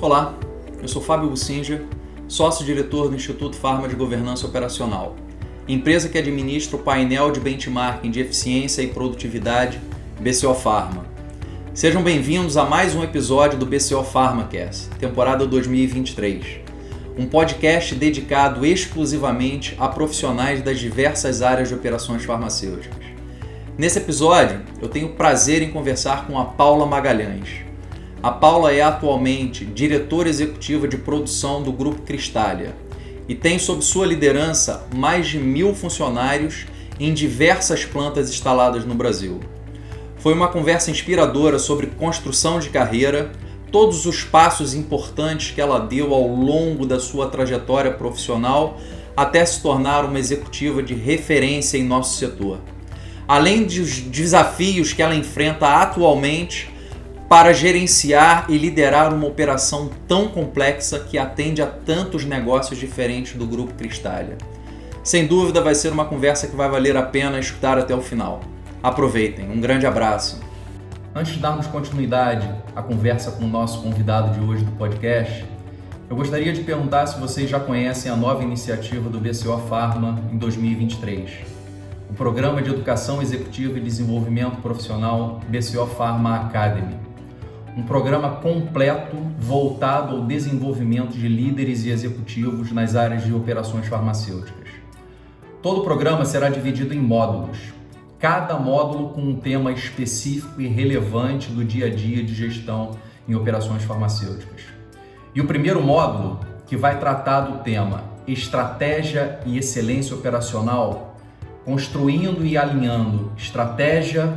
Olá, eu sou Fábio Bussinger, sócio-diretor do Instituto Pharma de Governança Operacional, empresa que administra o painel de benchmarking de eficiência e produtividade BCO Pharma. Sejam bem-vindos a mais um episódio do BCO PharmaCast, temporada 2023, um podcast dedicado exclusivamente a profissionais das diversas áreas de operações farmacêuticas. Nesse episódio, eu tenho o prazer em conversar com a Paula Magalhães. A Paula é atualmente diretora executiva de produção do Grupo Cristália e tem sob sua liderança mais de 1.000 funcionários em diversas plantas instaladas no Brasil. Foi uma conversa inspiradora sobre construção de carreira, todos os passos importantes que ela deu ao longo da sua trajetória profissional até se tornar uma executiva de referência em nosso setor. Além dos desafios que ela enfrenta atualmente para gerenciar e liderar uma operação tão complexa que atende a tantos negócios diferentes do Grupo Cristália. Sem dúvida vai ser uma conversa que vai valer a pena escutar até o final. Aproveitem, um grande abraço. Antes de darmos continuidade à conversa com o nosso convidado de hoje do podcast, eu gostaria de perguntar se vocês já conhecem a nova iniciativa do BCO Pharma em 2023. O Programa de Educação Executiva e Desenvolvimento Profissional BCO Pharma Academy. Um programa completo voltado ao desenvolvimento de líderes e executivos nas áreas de operações farmacêuticas. Todo o programa será dividido em módulos, cada módulo com um tema específico e relevante do dia a dia de gestão em operações farmacêuticas. E o primeiro módulo, que vai tratar do tema Estratégia e Excelência Operacional, construindo e alinhando estratégia,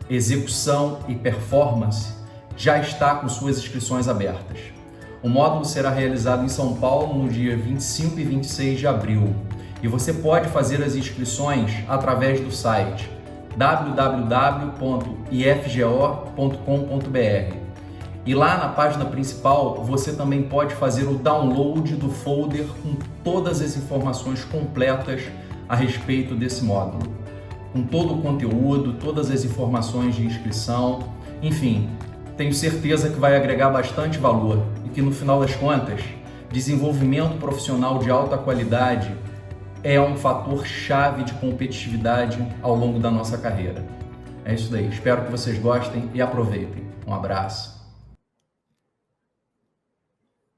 execução e performance, já está com suas inscrições abertas. O módulo será realizado em São Paulo no dia 25 e 26 de abril e você pode fazer as inscrições através do site www.ifgo.com.br. E lá na página principal você também pode fazer o download do folder com todas as informações completas a respeito desse módulo, com todo o conteúdo, todas as informações de inscrição, enfim, tenho certeza que vai agregar bastante valor e que no final das contas, desenvolvimento profissional de alta qualidade é um fator chave de competitividade ao longo da nossa carreira. É isso daí, espero que vocês gostem e aproveitem. Um abraço.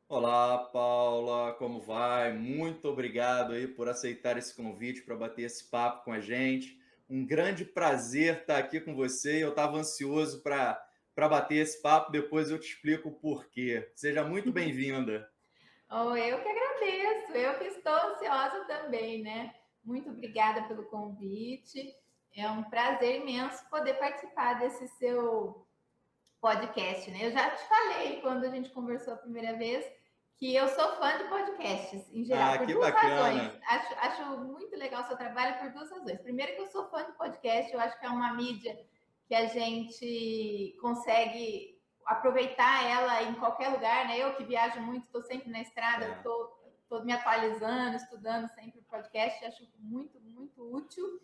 Olá, Paula, como vai? Muito obrigado aí por aceitar esse convite para bater esse papo com a gente. Um grande prazer estar aqui com você. Eu estava ansioso para bater esse papo, depois eu te explico o porquê. Seja muito bem-vinda. Oh, eu que agradeço, eu que estou ansiosa também, né? Muito obrigada pelo convite. É um prazer imenso poder participar desse seu podcast, né? Eu já te falei quando a gente conversou a primeira vez que eu sou fã de podcasts, em geral, por duas razões. Acho muito legal o seu trabalho por duas razões. Primeiro que eu sou fã de podcast, eu acho que é uma mídia que a gente consegue aproveitar ela em qualquer lugar, né? Eu que viajo muito, estou sempre na estrada, estou me atualizando, estudando sempre o podcast, acho muito, muito útil.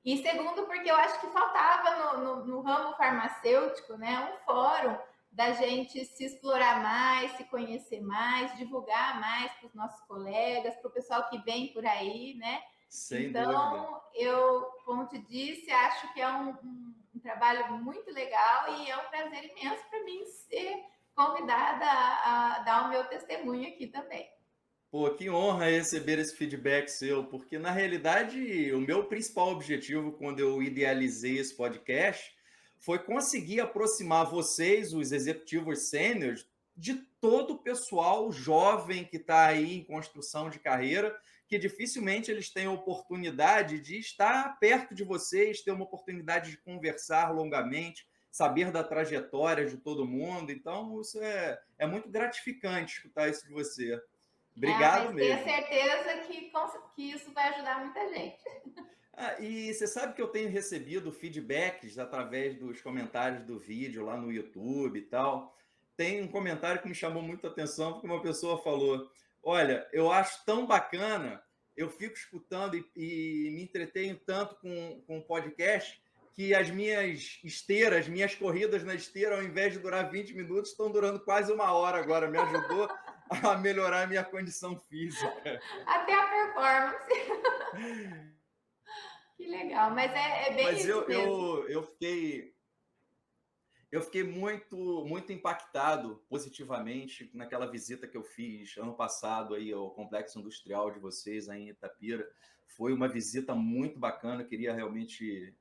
E segundo, porque eu acho que faltava no ramo farmacêutico, né, um fórum da gente se explorar mais, se conhecer mais, divulgar mais para os nossos colegas, para o pessoal que vem por aí, né? Sem dúvida. Eu, como te disse, acho que é um trabalho muito legal e é um prazer imenso para mim ser convidada a dar o meu testemunho aqui também. Pô, que honra receber esse feedback seu, porque na realidade o meu principal objetivo quando eu idealizei esse podcast foi conseguir aproximar vocês, os executivos sêniores, de todo o pessoal jovem que está aí em construção de carreira, que dificilmente eles têm a oportunidade de estar perto de vocês, ter uma oportunidade de conversar longamente, saber da trajetória de todo mundo. Então, isso é muito gratificante escutar isso de você. Obrigado mesmo. Tenho certeza que isso vai ajudar muita gente. E você sabe que eu tenho recebido feedbacks através dos comentários do vídeo lá no YouTube e tal. Tem um comentário que me chamou muito a atenção, porque uma pessoa falou: olha, eu acho tão bacana, eu fico escutando e me entretenho tanto com o podcast, que as minhas corridas na esteira, ao invés de durar 20 minutos, estão durando quase 1 hora agora. Me ajudou a melhorar a minha condição física. Até a performance. Que legal, mas é bem Mas isso mesmo. eu fiquei muito impactado positivamente naquela visita que eu fiz ano passado aí ao complexo industrial de vocês aí em Itapira. Foi uma visita muito bacana, eu queria realmente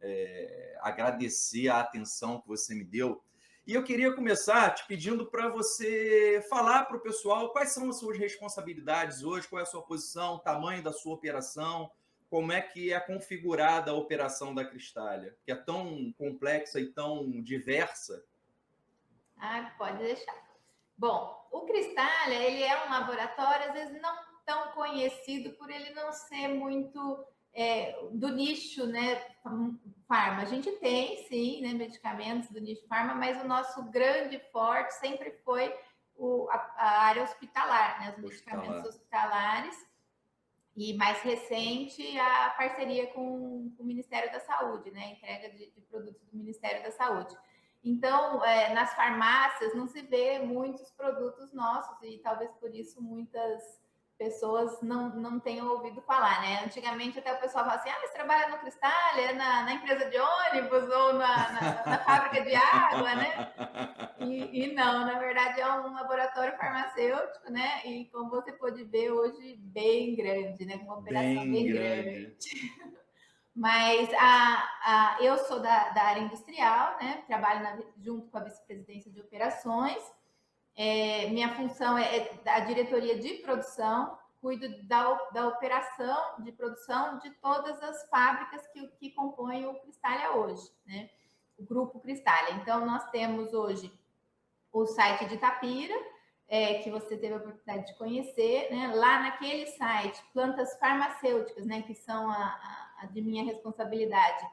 agradecer a atenção que você me deu. E eu queria começar te pedindo para você falar para o pessoal quais são as suas responsabilidades hoje, qual é a sua posição, o tamanho da sua operação, como é que é configurada a operação da Cristália, que é tão complexa e tão diversa. Ah, pode deixar. Bom, o Cristália, ele é um laboratório, às vezes, não tão conhecido por ele não ser muito do nicho, né, farma. A gente tem, sim, né, medicamentos do nicho farma, mas o nosso grande forte sempre foi a área hospitalar, né, os medicamentos hospitalares. E mais recente, a parceria com o Ministério da Saúde, né? Entrega de produtos do Ministério da Saúde. Então, nas farmácias não se vê muitos produtos nossos e talvez por isso muitas pessoas não tenham ouvido falar, né? Antigamente até o pessoal falava assim, você trabalha no Cristália, na empresa de ônibus ou na fábrica de água, né? E não, na verdade é um laboratório farmacêutico, né? E como você pode ver hoje, bem grande, né? Uma operação bem grande. Mas eu sou da área industrial, né? Trabalho junto com a vice-presidência de operações. Minha função é da diretoria de produção, cuido da operação de produção de todas as fábricas que compõem o Cristália hoje, né? O grupo Cristália. Então, nós temos hoje o site de Itapira, que você teve a oportunidade de conhecer, né? Lá naquele site, plantas farmacêuticas, né, que são a de minha responsabilidade,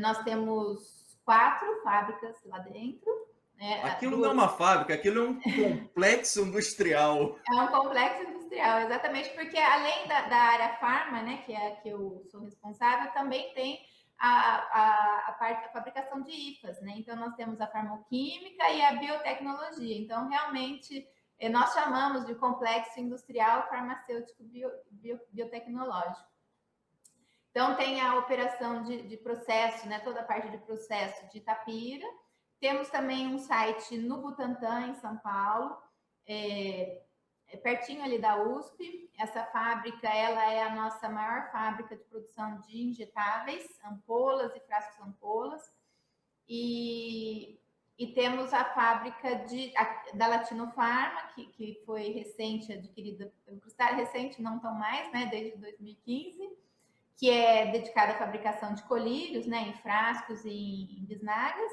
nós temos 4 fábricas lá dentro. Aquilo não é uma fábrica, aquilo é um complexo industrial. É um complexo industrial, exatamente, porque além da área farma, né, que é a que eu sou responsável, também tem a fabricação de IFAs, né? Então, nós temos a farmoquímica e a biotecnologia. Então, realmente, nós chamamos de complexo industrial farmacêutico biotecnológico. Então, tem a operação de processo, né? Toda a parte de processo de Itapira. Temos também um site no Butantã, em São Paulo, pertinho ali da USP. Essa fábrica, ela é a nossa maior fábrica de produção de injetáveis, ampolas e frascos ampolas. E temos a fábrica da Latinofarma, que foi recente adquirida pelo Cristália, recente, não tão mais, né, desde 2015, que é dedicada à fabricação de colírios, né, em frascos e em bisnagas.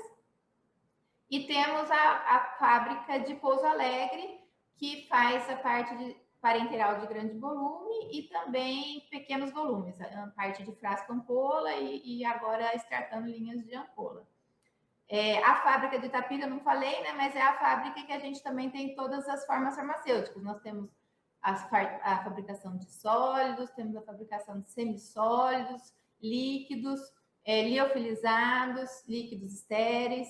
E temos a fábrica de Pouso Alegre, que faz a parte de parenteral de grande volume e também pequenos volumes, a parte de frasco ampola e agora startando linhas de ampola. A fábrica de Itapira, eu não falei, né, mas é a fábrica que a gente também tem todas as formas farmacêuticas. Nós temos a fabricação de sólidos, temos a fabricação de semissólidos, líquidos, liofilizados, líquidos estéreis.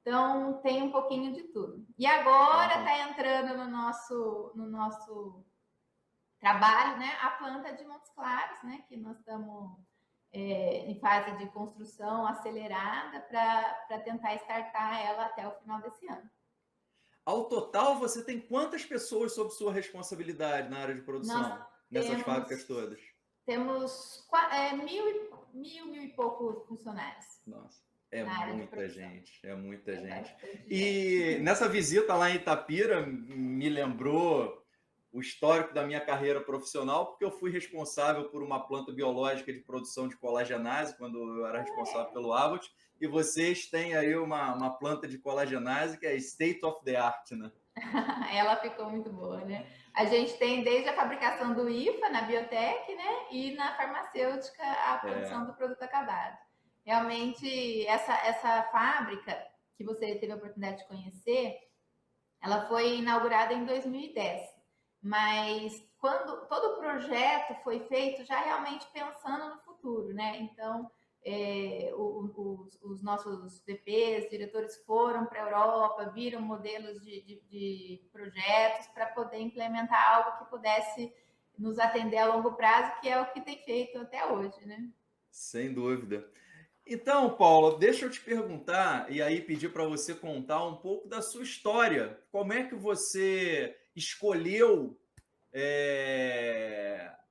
Então, tem um pouquinho de tudo. E agora está entrando no nosso trabalho, né, a planta de Montes Claros, né, que nós estamos em fase de construção acelerada para tentar startar ela até o final desse ano. Ao total, você tem quantas pessoas sob sua responsabilidade na área de produção, nessas fábricas todas? Temos 1.000 e poucos funcionários. Nossa. É muita gente, é muita gente. E nessa visita lá em Itapira, me lembrou o histórico da minha carreira profissional, porque eu fui responsável por uma planta biológica de produção de colagenase, quando eu era responsável pelo Abbott, e vocês têm aí uma planta de colagenase que é state of the art, né? Ela ficou muito boa, né? A gente tem desde a fabricação do IFA na biotech, né? E na farmacêutica a produção do produto acabado. Realmente, essa fábrica que você teve a oportunidade de conhecer, ela foi inaugurada em 2010. Mas quando todo o projeto foi feito já realmente pensando no futuro, né? Então, os nossos VPs, diretores foram para a Europa, viram modelos de projetos para poder implementar algo que pudesse nos atender a longo prazo, que é o que tem feito até hoje, né? Sem dúvida. Então, Paula, deixa eu te perguntar e aí pedir para você contar um pouco da sua história. Como é que você escolheu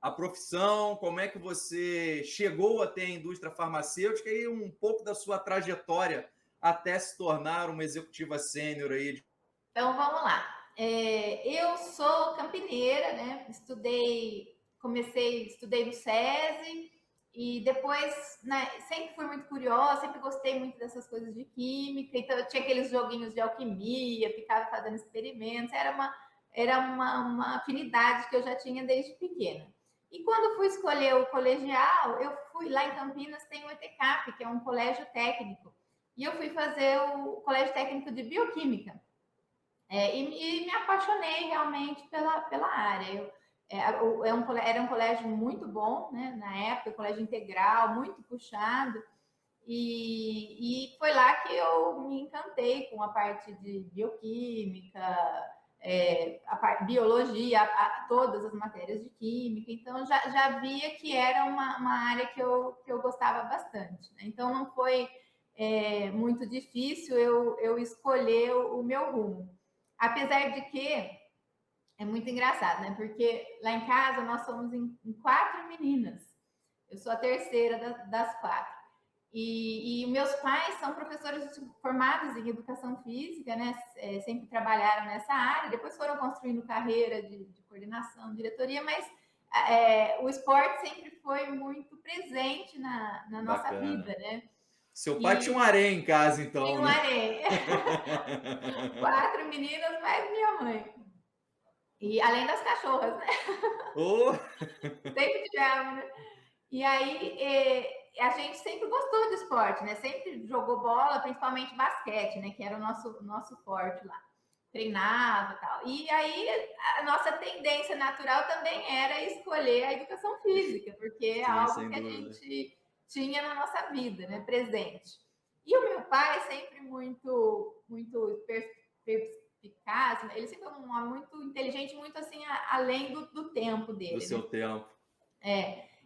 a profissão? Como é que você chegou até a indústria farmacêutica e um pouco da sua trajetória até se tornar uma executiva sênior aí? Então, vamos lá. Eu sou campineira, né? Estudei no SESI e depois, né, sempre fui muito curiosa, sempre gostei muito dessas coisas de química, então eu tinha aqueles joguinhos de alquimia, ficava fazendo experimentos, era uma afinidade que eu já tinha desde pequena. E quando fui escolher o colegial, eu fui lá em Campinas, tem o ETCAP, que é um colégio técnico, e eu fui fazer o colégio técnico de bioquímica. E me apaixonei realmente pela área. Era um colégio muito bom, né? Na época, colégio integral, muito puxado. E foi lá que eu me encantei com a parte de bioquímica, biologia, todas as matérias de química. Então, já via que era uma área que eu gostava bastante, né? Então, não foi muito difícil eu escolher o meu rumo. Apesar de que é muito engraçado, né? Porque lá em casa nós somos em 4 meninas. Eu sou a terceira das 4. E meus pais são professores formados em educação física, né? Sempre trabalharam nessa área, depois foram construindo carreira de coordenação, diretoria, mas o esporte sempre foi muito presente na nossa vida, né? Seu pai tinha um harém em casa, então, tinha um né? harém. 4 meninas mais minha mãe. E além das cachorras, né? Oh. Sempre tivemos, né? E aí, a gente sempre gostou de esporte, né? Sempre jogou bola, principalmente basquete, né? Que era o nosso forte lá. Treinava e tal. E aí, a nossa tendência natural também era escolher a educação física, porque é Sim, algo sem que a dúvida. gente tinha na nossa vida, né? Presente. E o meu pai sempre muito, muito perspicaz, né? Ele sempre foi muito inteligente, muito assim, além do tempo dele. Do seu tempo.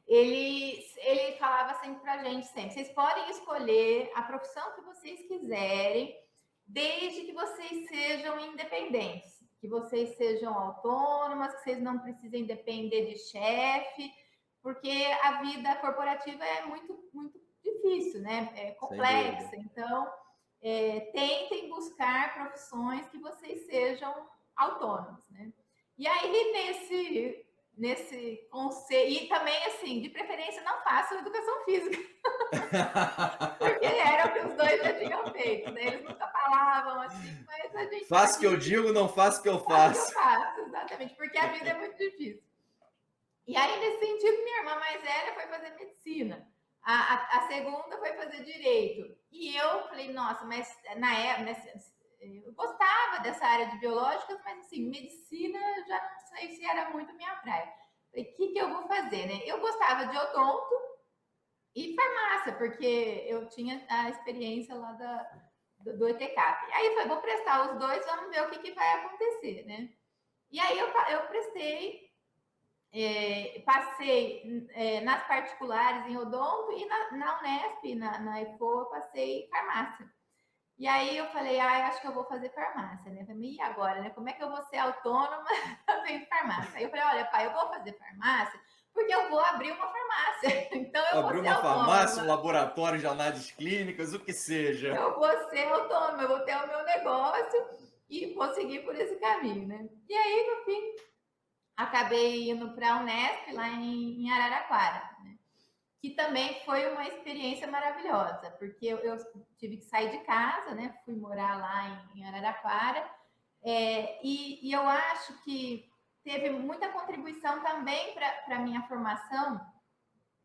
Ele falava sempre pra gente, sempre, vocês podem escolher a profissão que vocês quiserem, desde que vocês sejam independentes, que vocês sejam autônomas, que vocês não precisem depender de chefe, porque a vida corporativa é muito, muito difícil, né? É complexa. Então, tentem buscar profissões que vocês sejam autônomos, né? E aí, nesse conselho, e também, assim, de preferência, não façam educação física. Porque era o que os dois já tinham feito, né? Eles nunca falavam assim, mas a gente... Faço o que eu digo, não faço o que eu faço. Exatamente, porque a vida é muito difícil. E aí, nesse sentido, minha irmã mais velha foi fazer medicina. A segunda foi fazer direito. E eu falei, nossa, mas na época, eu gostava dessa área de biológicas, mas assim, medicina já não sei se era muito minha praia. Falei, o que eu vou fazer, né? Eu gostava de odonto e farmácia, porque eu tinha a experiência lá do ETCAP. Aí eu falei, vou prestar os dois, vamos ver o que vai acontecer, né? E aí eu prestei, passei nas particulares em odonto e na Unesp, na EFO, eu passei farmácia. E aí eu falei, acho que eu vou fazer farmácia, né? Falei, e agora, né? Como é que eu vou ser autônoma fazendo farmácia? Aí eu falei, olha, pai, eu vou fazer farmácia porque eu vou abrir uma farmácia. Então eu Abrir vou ser uma autônoma. farmácia, um laboratório de análises clínicas, o que seja. Eu vou ser autônoma, eu vou ter o meu negócio e vou seguir por esse caminho, né? E aí, no fim, acabei indo para a Unesp, lá em Araraquara, né? Que também foi uma experiência maravilhosa, porque eu tive que sair de casa, né? Fui morar lá em Araraquara, e eu acho que teve muita contribuição também para a minha formação,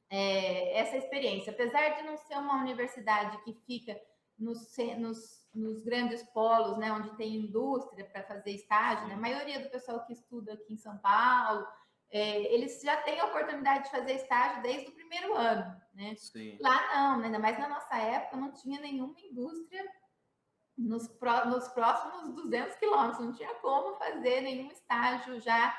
essa experiência. Apesar de não ser uma universidade que fica nos grandes polos, né, onde tem indústria para fazer estágio, né? A maioria do pessoal que estuda aqui em São Paulo, eles já têm a oportunidade de fazer estágio desde o primeiro ano. né? Sim. Lá não, ainda mais na nossa época, não tinha nenhuma indústria nos próximos 200 quilômetros, não tinha como fazer nenhum estágio já,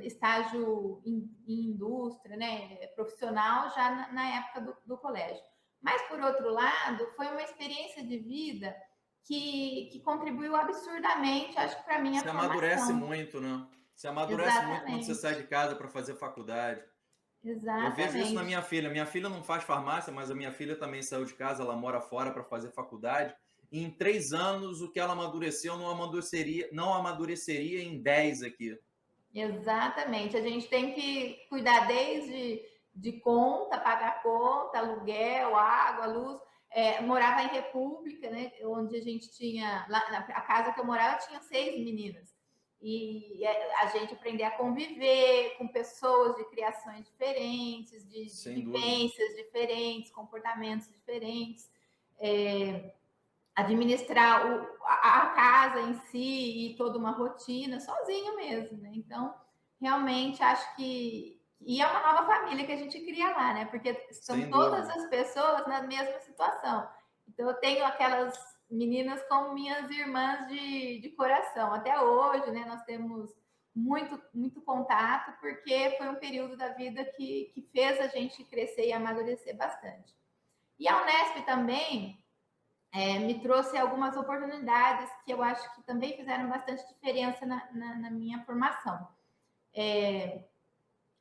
estágio em indústria, né, profissional, já na época do colégio. Mas, por outro lado, foi uma experiência de vida que contribuiu absurdamente, acho que para a minha Você amadurece formação. muito, né? Você amadurece muito quando você sai Exatamente, de casa para fazer faculdade. Eu vejo isso na exatamente. minha filha. Minha filha não faz farmácia, mas a minha filha também saiu de casa, ela mora fora para fazer faculdade. E em 3 anos, o que ela amadureceu não amadureceria em 10 aqui. Exatamente. A gente tem que cuidar desde de conta, pagar conta, aluguel, água, luz. Morava em República, né? Onde a gente tinha. A casa que eu morava tinha 6 meninas. E a gente aprender a conviver com pessoas de criações diferentes, de Sem dúvida. vivências diferentes, comportamentos diferentes. Administrar a casa em si e toda uma rotina sozinho mesmo, né? Então, realmente acho que e é uma nova família que a gente cria lá, né? Porque estão Sem todas dúvida. as pessoas na mesma situação. Então, eu tenho aquelas meninas como minhas irmãs de coração. Até hoje, né? Nós temos muito contato, porque foi um período da vida que fez a gente crescer e amadurecer bastante. E a Unesp também me trouxe algumas oportunidades que eu acho que também fizeram bastante diferença na minha formação.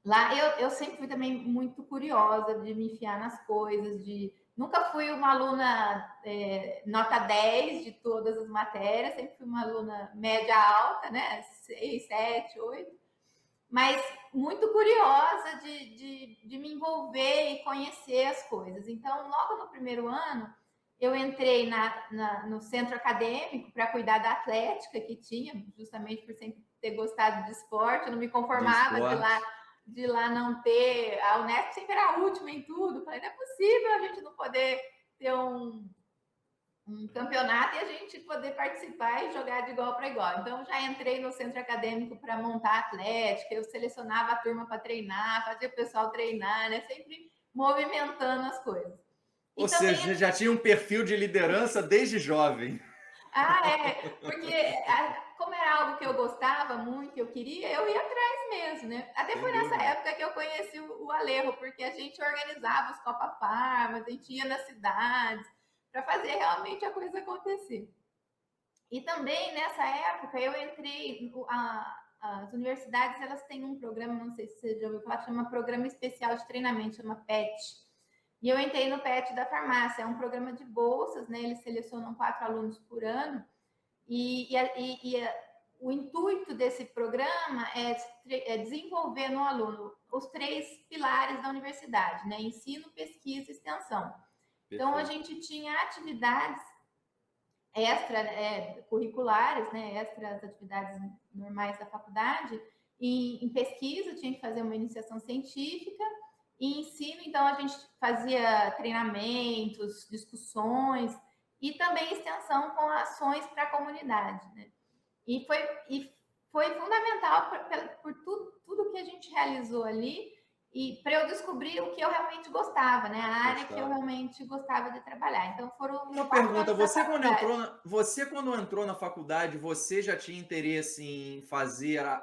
Lá eu sempre fui também muito curiosa de me enfiar nas coisas, nunca fui uma aluna nota 10 de todas as matérias, sempre fui uma aluna média alta, né? 6, 7, 8, mas muito curiosa de me envolver e conhecer as coisas. Então, logo no primeiro ano, eu entrei no centro acadêmico para cuidar da atlética que tinha, justamente por sempre ter gostado de esporte. Eu não me De conformava esporte. de lá não ter. A Unesp sempre era a última em tudo. Falei, não é possível a gente não poder ter um campeonato e a gente poder participar e jogar de igual para igual. Então, já entrei no centro acadêmico para montar a atlética, eu selecionava a turma para treinar, fazia o pessoal treinar, né? Sempre movimentando as coisas. E Ou também, seja, já tinha um perfil de liderança desde jovem. porque como era algo que eu gostava muito, eu queria, eu ia atrás mesmo, né? Até Sem foi nessa dúvida. época que eu conheci o Alejo, porque a gente organizava os Copa Farmas, a gente ia nas cidades para fazer realmente a coisa acontecer. E também nessa época eu entrei, as universidades elas têm um programa, não sei se você já ouviu falar, chama Programa Especial de Treinamento, chama PET. E eu entrei no PET da farmácia, é um programa de bolsas, né? Eles selecionam 4 alunos por ano, o intuito desse programa é desenvolver no aluno os 3 pilares da universidade, né? Ensino, pesquisa e extensão. Então, a Perfeito. gente tinha atividades curriculares, né, extra as atividades normais da faculdade, em pesquisa tinha que fazer uma iniciação científica, e ensino, então a gente fazia treinamentos, discussões, e também extensão com ações para a comunidade, né? E foi fundamental por tudo que a gente realizou ali, e para eu descobrir o que eu realmente gostava, né? A área que eu Gostava. realmente gostava de trabalhar. Então foram Uma 4 pergunta, anos da faculdade. você quando entrou na faculdade, você já tinha interesse em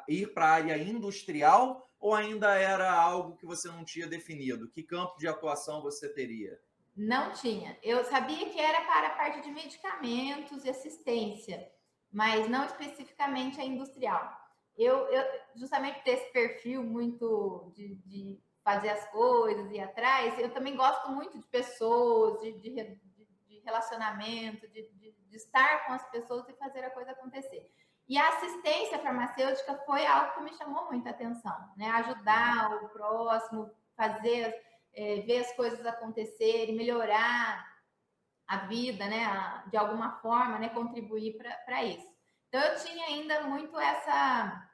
ir para a área industrial ou ainda era algo que você não tinha definido? Que campo de atuação você teria? Não tinha. Eu sabia que era para a parte de medicamentos e assistência, mas não especificamente a industrial. Eu justamente ter esse perfil muito de fazer as coisas e atrás, eu também gosto muito de pessoas, de relacionamento, de estar com as pessoas e fazer a coisa acontecer. E a assistência farmacêutica foi algo que me chamou muita atenção, né? Uhum. Ajudar o próximo, fazer ver as coisas acontecerem, melhorar a vida, né, de alguma forma, né, contribuir para isso. Então eu tinha ainda muito essa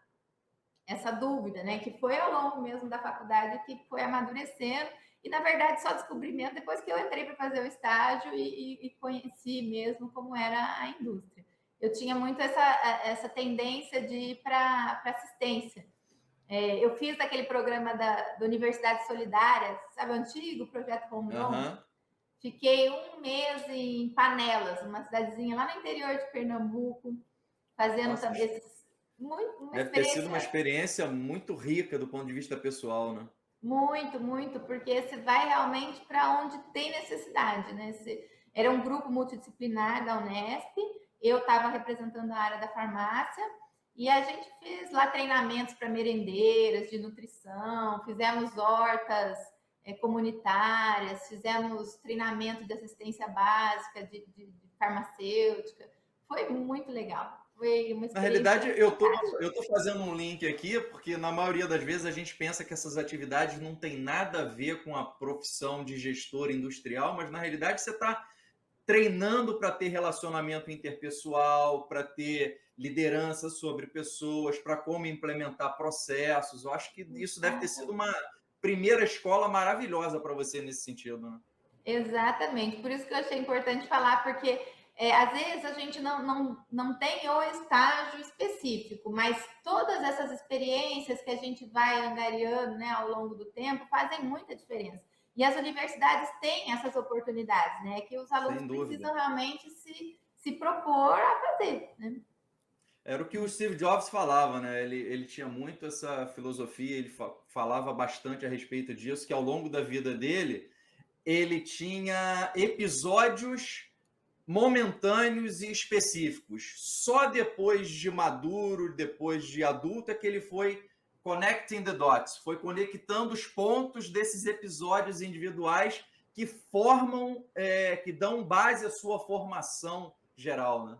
dúvida, né, que foi ao longo mesmo da faculdade que foi amadurecendo, e na verdade só descobri mesmo depois que eu entrei para fazer o estágio e conheci mesmo como era a indústria. Eu tinha muito essa tendência de ir para assistência. Eu fiz aquele programa da Universidade Solidária, sabe, o antigo projeto Home Loan. Fiquei um mês em Panelas, uma cidadezinha lá no interior de Pernambuco, fazendo também esses. Deve ter sido uma experiência muito rica do ponto de vista pessoal, né? Muito, muito, porque você vai realmente para onde tem necessidade, né? Era um grupo multidisciplinar da Unesp, eu estava representando a área da farmácia, e a gente fez lá treinamentos para merendeiras de nutrição, fizemos hortas comunitárias, fizemos treinamento de assistência básica, de farmacêutica. Foi muito legal. Foi uma experiência. Na realidade, eu tô fazendo um link aqui, porque na maioria das vezes a gente pensa que essas atividades não têm nada a ver com a profissão de gestor industrial, mas na realidade você está treinando para ter relacionamento interpessoal, para ter liderança sobre pessoas, para como implementar processos. Eu acho que isso deve ter sido uma primeira escola maravilhosa para você nesse sentido, né? Exatamente, por isso que eu achei importante falar, porque às vezes a gente não tem o estágio específico, mas todas essas experiências que a gente vai angariando, né, ao longo do tempo fazem muita diferença. E as universidades têm essas oportunidades, né, que os alunos precisam realmente se propor a fazer, né? Era o que o Steve Jobs falava, né? Ele tinha muito essa filosofia, ele falava bastante a respeito disso, que ao longo da vida dele, ele tinha episódios momentâneos e específicos. Só depois de maduro, depois de adulto, é que ele foi connecting the dots, foi conectando os pontos desses episódios individuais que formam, que dão base à sua formação geral, né?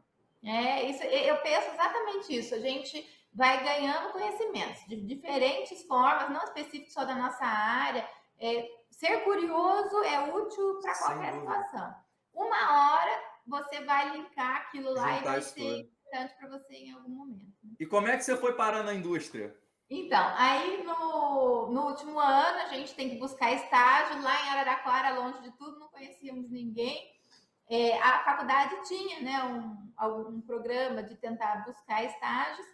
Isso, eu penso exatamente isso. A gente vai ganhando conhecimentos de diferentes formas, não específicos só da nossa área. Ser curioso é útil para qualquer situação. Uma hora você vai linkar aquilo lá e vai ser importante para você em algum momento. Né? E como é que você foi parar na indústria? Então, aí no último ano a gente tem que buscar estágio lá em Araraquara, longe de tudo, não conhecíamos ninguém. A faculdade tinha, né, um programa de tentar buscar estágios,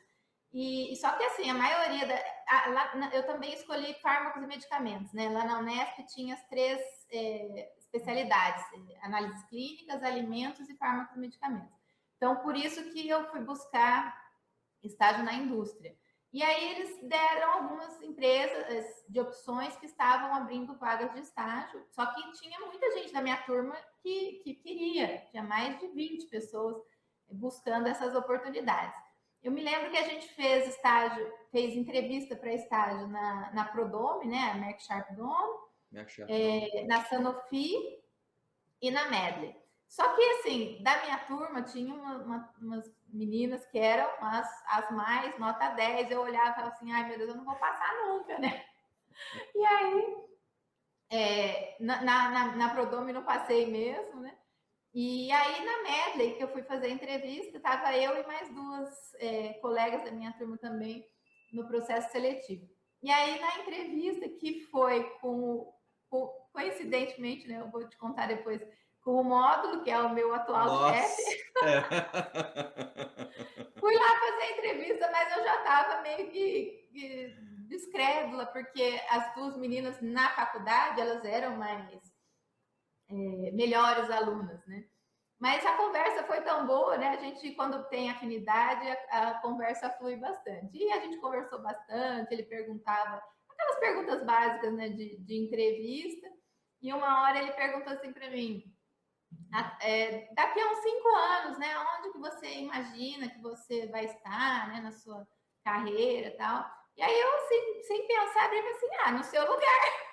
e só que assim, a maioria eu também escolhi fármacos e medicamentos, né? Lá na Unesp tinha as 3 especialidades: análises clínicas, alimentos e fármacos e medicamentos. Então, por isso que eu fui buscar estágio na indústria. E aí eles deram algumas empresas de opções que estavam abrindo vagas de estágio, só que tinha muita gente da minha turma que queria, tinha mais de 20 pessoas buscando essas oportunidades. Eu me lembro que a gente fez entrevista para estágio na Prodome, né, a Merck Sharp Dome, na Sanofi e na Medley. Só que, assim, da minha turma, tinha umas meninas que eram as mais nota 10. Eu olhava e falava assim, ai, meu Deus, eu não vou passar nunca, né? E aí, na Prodome não passei mesmo, né? E aí, na Medley, que eu fui fazer a entrevista, estava eu e mais 2 colegas da minha turma também no processo seletivo. E aí, na entrevista, que foi coincidentemente, né? Eu vou te contar depois, com o módulo, que é o meu atual chefe. Fui lá fazer a entrevista, mas eu já estava meio que descrédula, porque as 2 meninas na faculdade, elas eram mais melhores alunas, né? Mas a conversa foi tão boa, né? A gente, quando tem afinidade, a conversa flui bastante. E a gente conversou bastante, ele perguntava aquelas perguntas básicas, né, de entrevista. E uma hora ele perguntou assim para mim, daqui a uns 5 anos, né? Onde que você imagina que você vai estar, né, na sua carreira e tal? E aí eu, assim, sem pensar, falei assim, no seu lugar.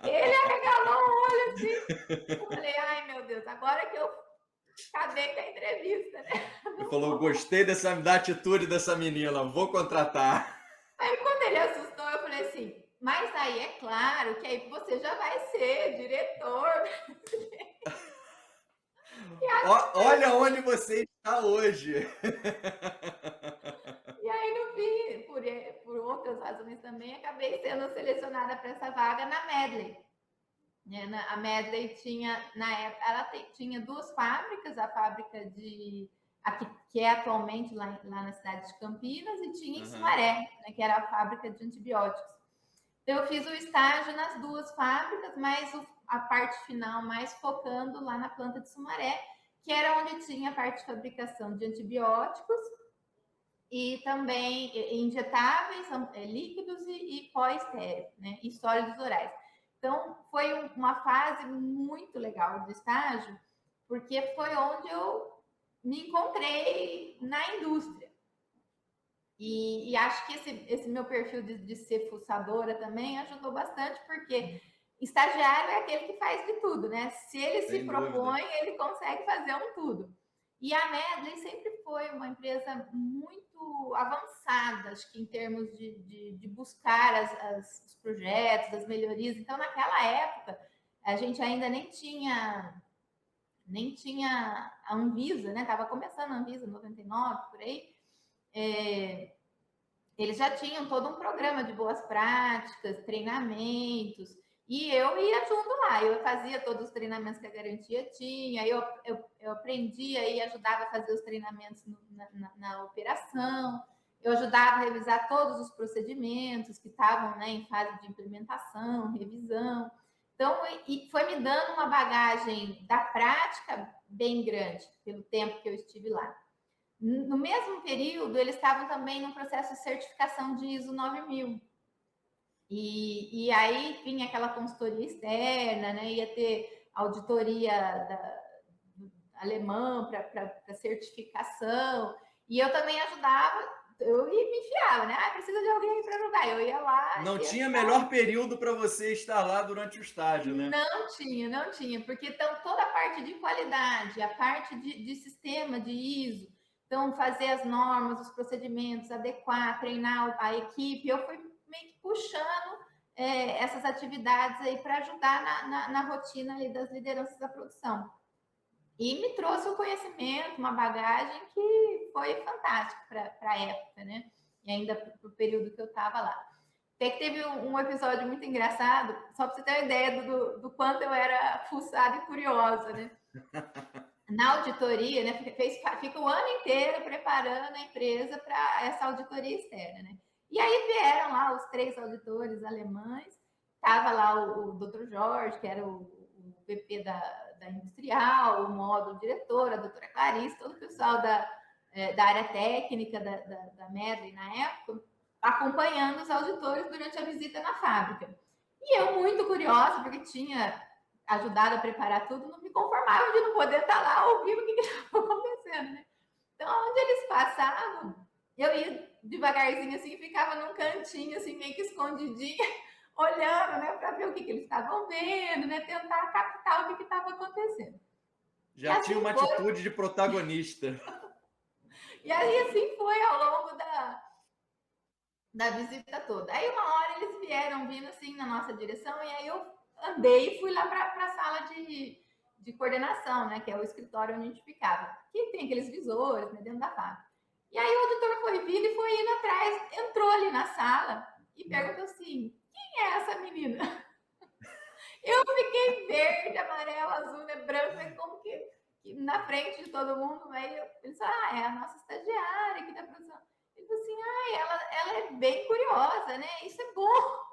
Ele arregalou o olho assim. Eu falei, ai meu Deus, agora que eu acabei com a entrevista, né? Ele falou, gostei da atitude dessa menina, vou contratar. Aí quando ele assustou, eu falei assim, mas aí é claro que aí você já vai ser diretor. Olha onde você está hoje. E aí, no fim, por outras razões também, acabei sendo selecionada para essa vaga na Medley. A Medley tinha, na época, ela tinha 2 fábricas, a fábrica de aqui, que é atualmente lá na cidade de Campinas, e tinha em Aham. Sumaré, né, que era a fábrica de antibióticos. Então, eu fiz o estágio nas duas fábricas, mas a parte final mais focando lá na planta de Sumaré, que era onde tinha a parte de fabricação de antibióticos e também injetáveis, líquidos e pó-estéreo, né? E sólidos orais. Então, foi uma fase muito legal do estágio, porque foi onde eu me encontrei na indústria. E acho que esse meu perfil de ser fuçadora também ajudou bastante, porque estagiário é aquele que faz de tudo, né? Se ele se propõe, ele consegue fazer um tudo. E a Medley sempre foi uma empresa muito avançada, acho que em termos de buscar os projetos, as melhorias. Então, naquela época, a gente ainda nem tinha a Anvisa, né? Estava começando a Anvisa, 99, por aí. Eles já tinham todo um programa de boas práticas, treinamentos, e eu ia junto lá. Eu fazia todos os treinamentos que a garantia tinha, eu aprendia e ajudava a fazer os treinamentos na operação, eu ajudava a revisar todos os procedimentos que estavam, né, em fase de implementação, revisão. Então, e foi me dando uma bagagem da prática bem grande, pelo tempo que eu estive lá. No mesmo período, eles estavam também no processo de certificação de ISO 9000. E aí vinha aquela consultoria externa, né? Ia ter auditoria alemã para certificação. E eu também ajudava, eu me enfiava, né? Ah, precisa de alguém para ajudar. Eu ia lá. Não tinha melhor período para você estar lá durante o estágio, né? Não tinha, porque então, toda a parte de qualidade, a parte de sistema de ISO, então fazer as normas, os procedimentos, adequar, treinar a equipe, eu fui meio que puxando essas atividades aí para ajudar na rotina ali das lideranças da produção. E me trouxe um conhecimento, uma bagagem que foi fantástica para a época, né? E ainda para o período que eu estava lá. Até que teve um episódio muito engraçado, só para você ter uma ideia do quanto eu era fuçada e curiosa, né? Na auditoria, né? Fica o ano inteiro preparando a empresa para essa auditoria externa, né? E aí vieram lá os 3 auditores alemães, estava lá o Dr. Jorge, que era o VP da industrial, o módulo diretor, a doutora Clarice, todo o pessoal da área técnica da Medley na época, acompanhando os auditores durante a visita na fábrica. E eu, muito curiosa, porque tinha ajudado a preparar tudo, não me conformava de não poder estar lá ouvindo o que estava acontecendo, né? Então, onde eles passavam, eu ia devagarzinho assim, ficava num cantinho, assim, meio que escondidinha, olhando, né, para ver o que eles estavam vendo, né, tentar captar o que estava acontecendo. Já assim tinha uma atitude de protagonista. E aí, assim foi ao longo da visita toda. Aí, uma hora, eles vieram vindo, assim, na nossa direção, e aí eu andei e fui lá para a sala de coordenação, né, que é o escritório onde a gente ficava, que tem aqueles visores, né, dentro da fábrica. E aí o auditor foi vindo e foi indo atrás, entrou ali na sala e perguntou assim, quem é essa menina? Eu fiquei verde, amarelo, azul, né, branco, como que na frente de todo mundo, aí ele disse, é a nossa estagiária aqui da produção. Ele falou assim, ela é bem curiosa, né, isso é bom.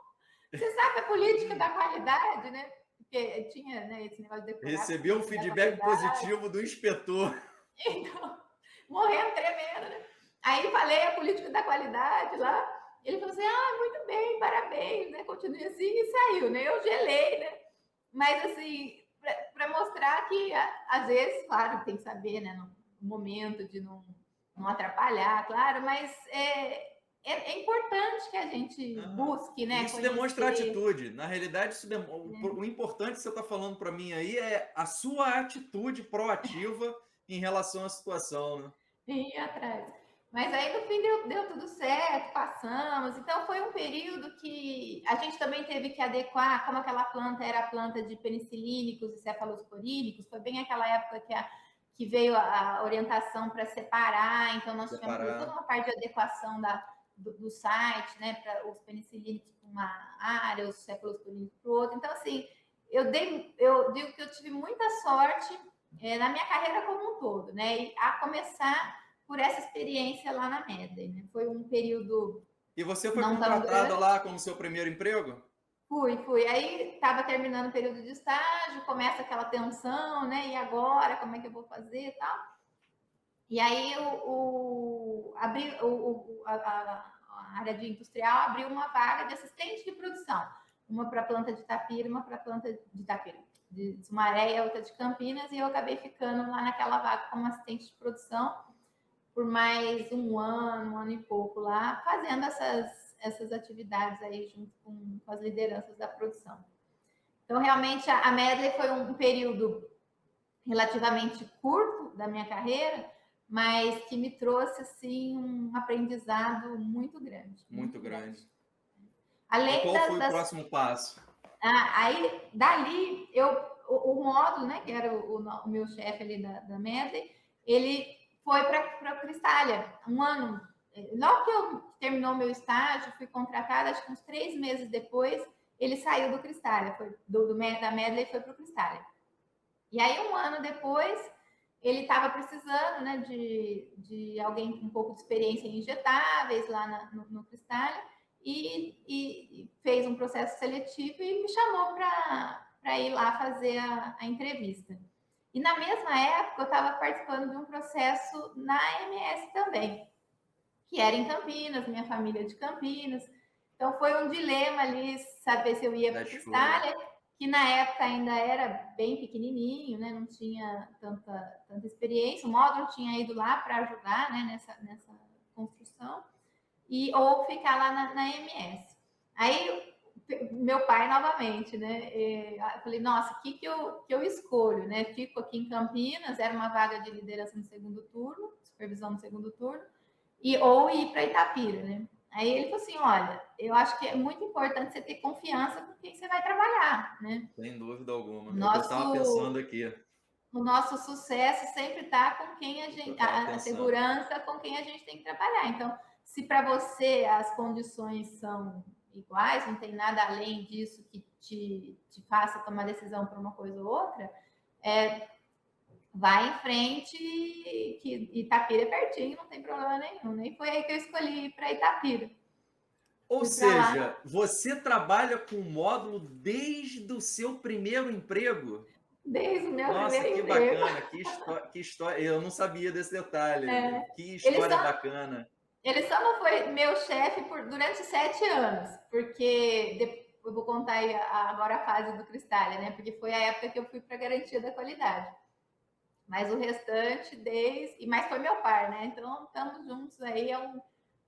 Você sabe a política da qualidade, né? Porque tinha, né, esse negócio de decorar. Recebeu um feedback positivo do inspetor. Então, morrendo, tremendo, né? Aí falei a política da qualidade lá. Ele falou assim, muito bem, parabéns, né? Continue assim, e saiu, né? Eu gelei, né? Mas, assim, para mostrar que, às vezes, claro, tem que saber, né? No momento de não atrapalhar, claro, mas é importante que a gente busque, né? Isso demonstra atitude. Na realidade, o importante que você está falando para mim aí é a sua atitude proativa em relação à situação, né? Ir atrás. Mas aí, no fim, deu tudo certo, passamos. Então, foi um período que a gente também teve que adequar, como aquela planta era a planta de penicilínicos e cefalosporínicos, foi bem aquela época que veio a orientação para separar, então nós tivemos toda uma parte de adequação do site, né, para os penicilínicos para uma área, os cefalosporínicos para o outro. Então, assim, eu digo que eu tive muita sorte na minha carreira como um todo, né? E a começar por essa experiência lá na Medley, né? Foi um período E você foi não tão contratada grande. lá como seu primeiro emprego? Fui. Aí estava terminando o período de estágio, começa aquela tensão, né? E agora, como é que eu vou fazer e tal? E aí a área de industrial abriu uma vaga de assistente de produção. Uma para a planta de Itapira, uma para a planta de Itapira, de Sumaré e a outra de Campinas, e eu acabei ficando lá naquela vaga como assistente de produção por mais um ano e pouco lá, fazendo essas atividades aí junto com as lideranças da produção. Então, realmente, a Medley foi um período relativamente curto da minha carreira, mas que me trouxe, assim, um aprendizado muito grande. Muito grande. E Além qual foi o próximo passo? Aí, dali, o módulo, né, que era o meu chefe ali da Medley, ele foi para a Cristália, um ano. Logo que eu terminou meu estágio, fui contratada, acho que uns 3 meses depois, ele saiu do Cristália, foi da Medley foi para o Cristália. E aí, um ano depois, ele estava precisando, né, de alguém com um pouco de experiência em injetáveis lá no Cristália, e fez um processo seletivo e me chamou para ir lá fazer a entrevista. E na mesma época, eu estava participando de um processo na AMS também, que era em Campinas, minha família é de Campinas. Então foi um dilema ali saber se eu ia para o Cristália, que na época ainda era bem pequenininho, né? Não tinha tanta experiência. O módulo tinha ido lá para ajudar, né? Nessa construção, ou ficar lá na MS. Aí meu pai novamente, né? Eu falei, nossa, o que eu escolho, né? Fico aqui em Campinas, era uma vaga de liderança no segundo turno, supervisão no segundo turno, ou ir para Itapira, né? Aí ele falou assim, olha, eu acho que é muito importante você ter confiança com quem você vai trabalhar, né? Sem dúvida alguma. É o que eu estava Nosso, pensando aqui. o nosso sucesso sempre está com quem a gente, a segurança com quem a gente tem que trabalhar. Então, se para você as condições são iguais, não tem nada além disso que te faça tomar decisão para uma coisa ou outra, vai em frente, que Itapira é pertinho, não tem problema nenhum. Nem foi aí que eu escolhi ir para Itapira. Ou seja, você trabalha com módulo desde o seu primeiro emprego? Desde o meu Nossa, primeiro que emprego. bacana, que história. Eu não sabia desse detalhe. Que Ele história bacana. só não foi meu chefe durante 7 anos, porque eu vou contar aí agora a fase do Cristália, né? Porque foi a época que eu fui para a garantia da qualidade. Mas o restante, mas foi meu par, né? Então estamos juntos aí, é um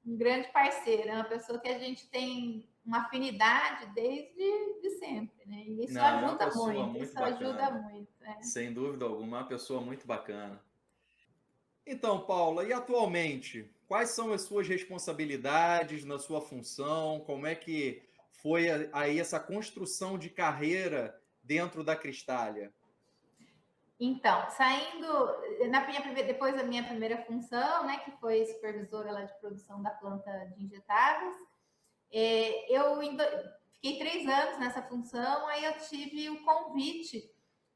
grande parceiro, é uma pessoa que a gente tem uma afinidade desde sempre, né? E isso Não, é uma ajuda pessoa muito, muito isso ajuda bacana. muito. Sem dúvida alguma, é uma pessoa muito bacana. Então, Paula, e atualmente, quais são as suas responsabilidades na sua função? Como é que foi aí essa construção de carreira dentro da Cristália? Então, depois da minha primeira função, né, que foi supervisora lá de produção da planta de injetáveis, eu fiquei 3 anos nessa função, aí eu tive o convite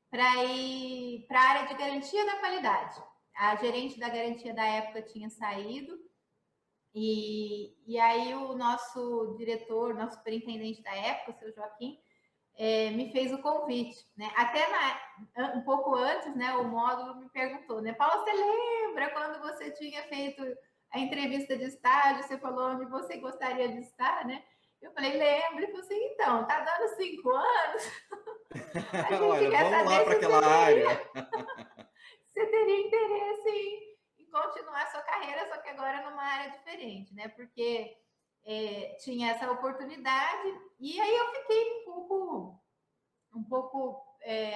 para ir para a área de garantia da qualidade. A gerente da garantia da época tinha saído, e aí o nosso diretor, nosso superintendente da época, o seu Joaquim, me fez o convite, né? Até um pouco antes, né? O módulo me perguntou, né? Paula, você lembra quando você tinha feito a entrevista de estágio? Você falou onde você gostaria de estar, né? Eu falei, lembro. Ele falou assim, então, tá dando 5 anos. A gente Olha, quer vamos lá saber para se aquela área. você teria interesse em continuar a sua carreira, só que agora numa área diferente, né? Porque tinha essa oportunidade, e aí eu fiquei um pouco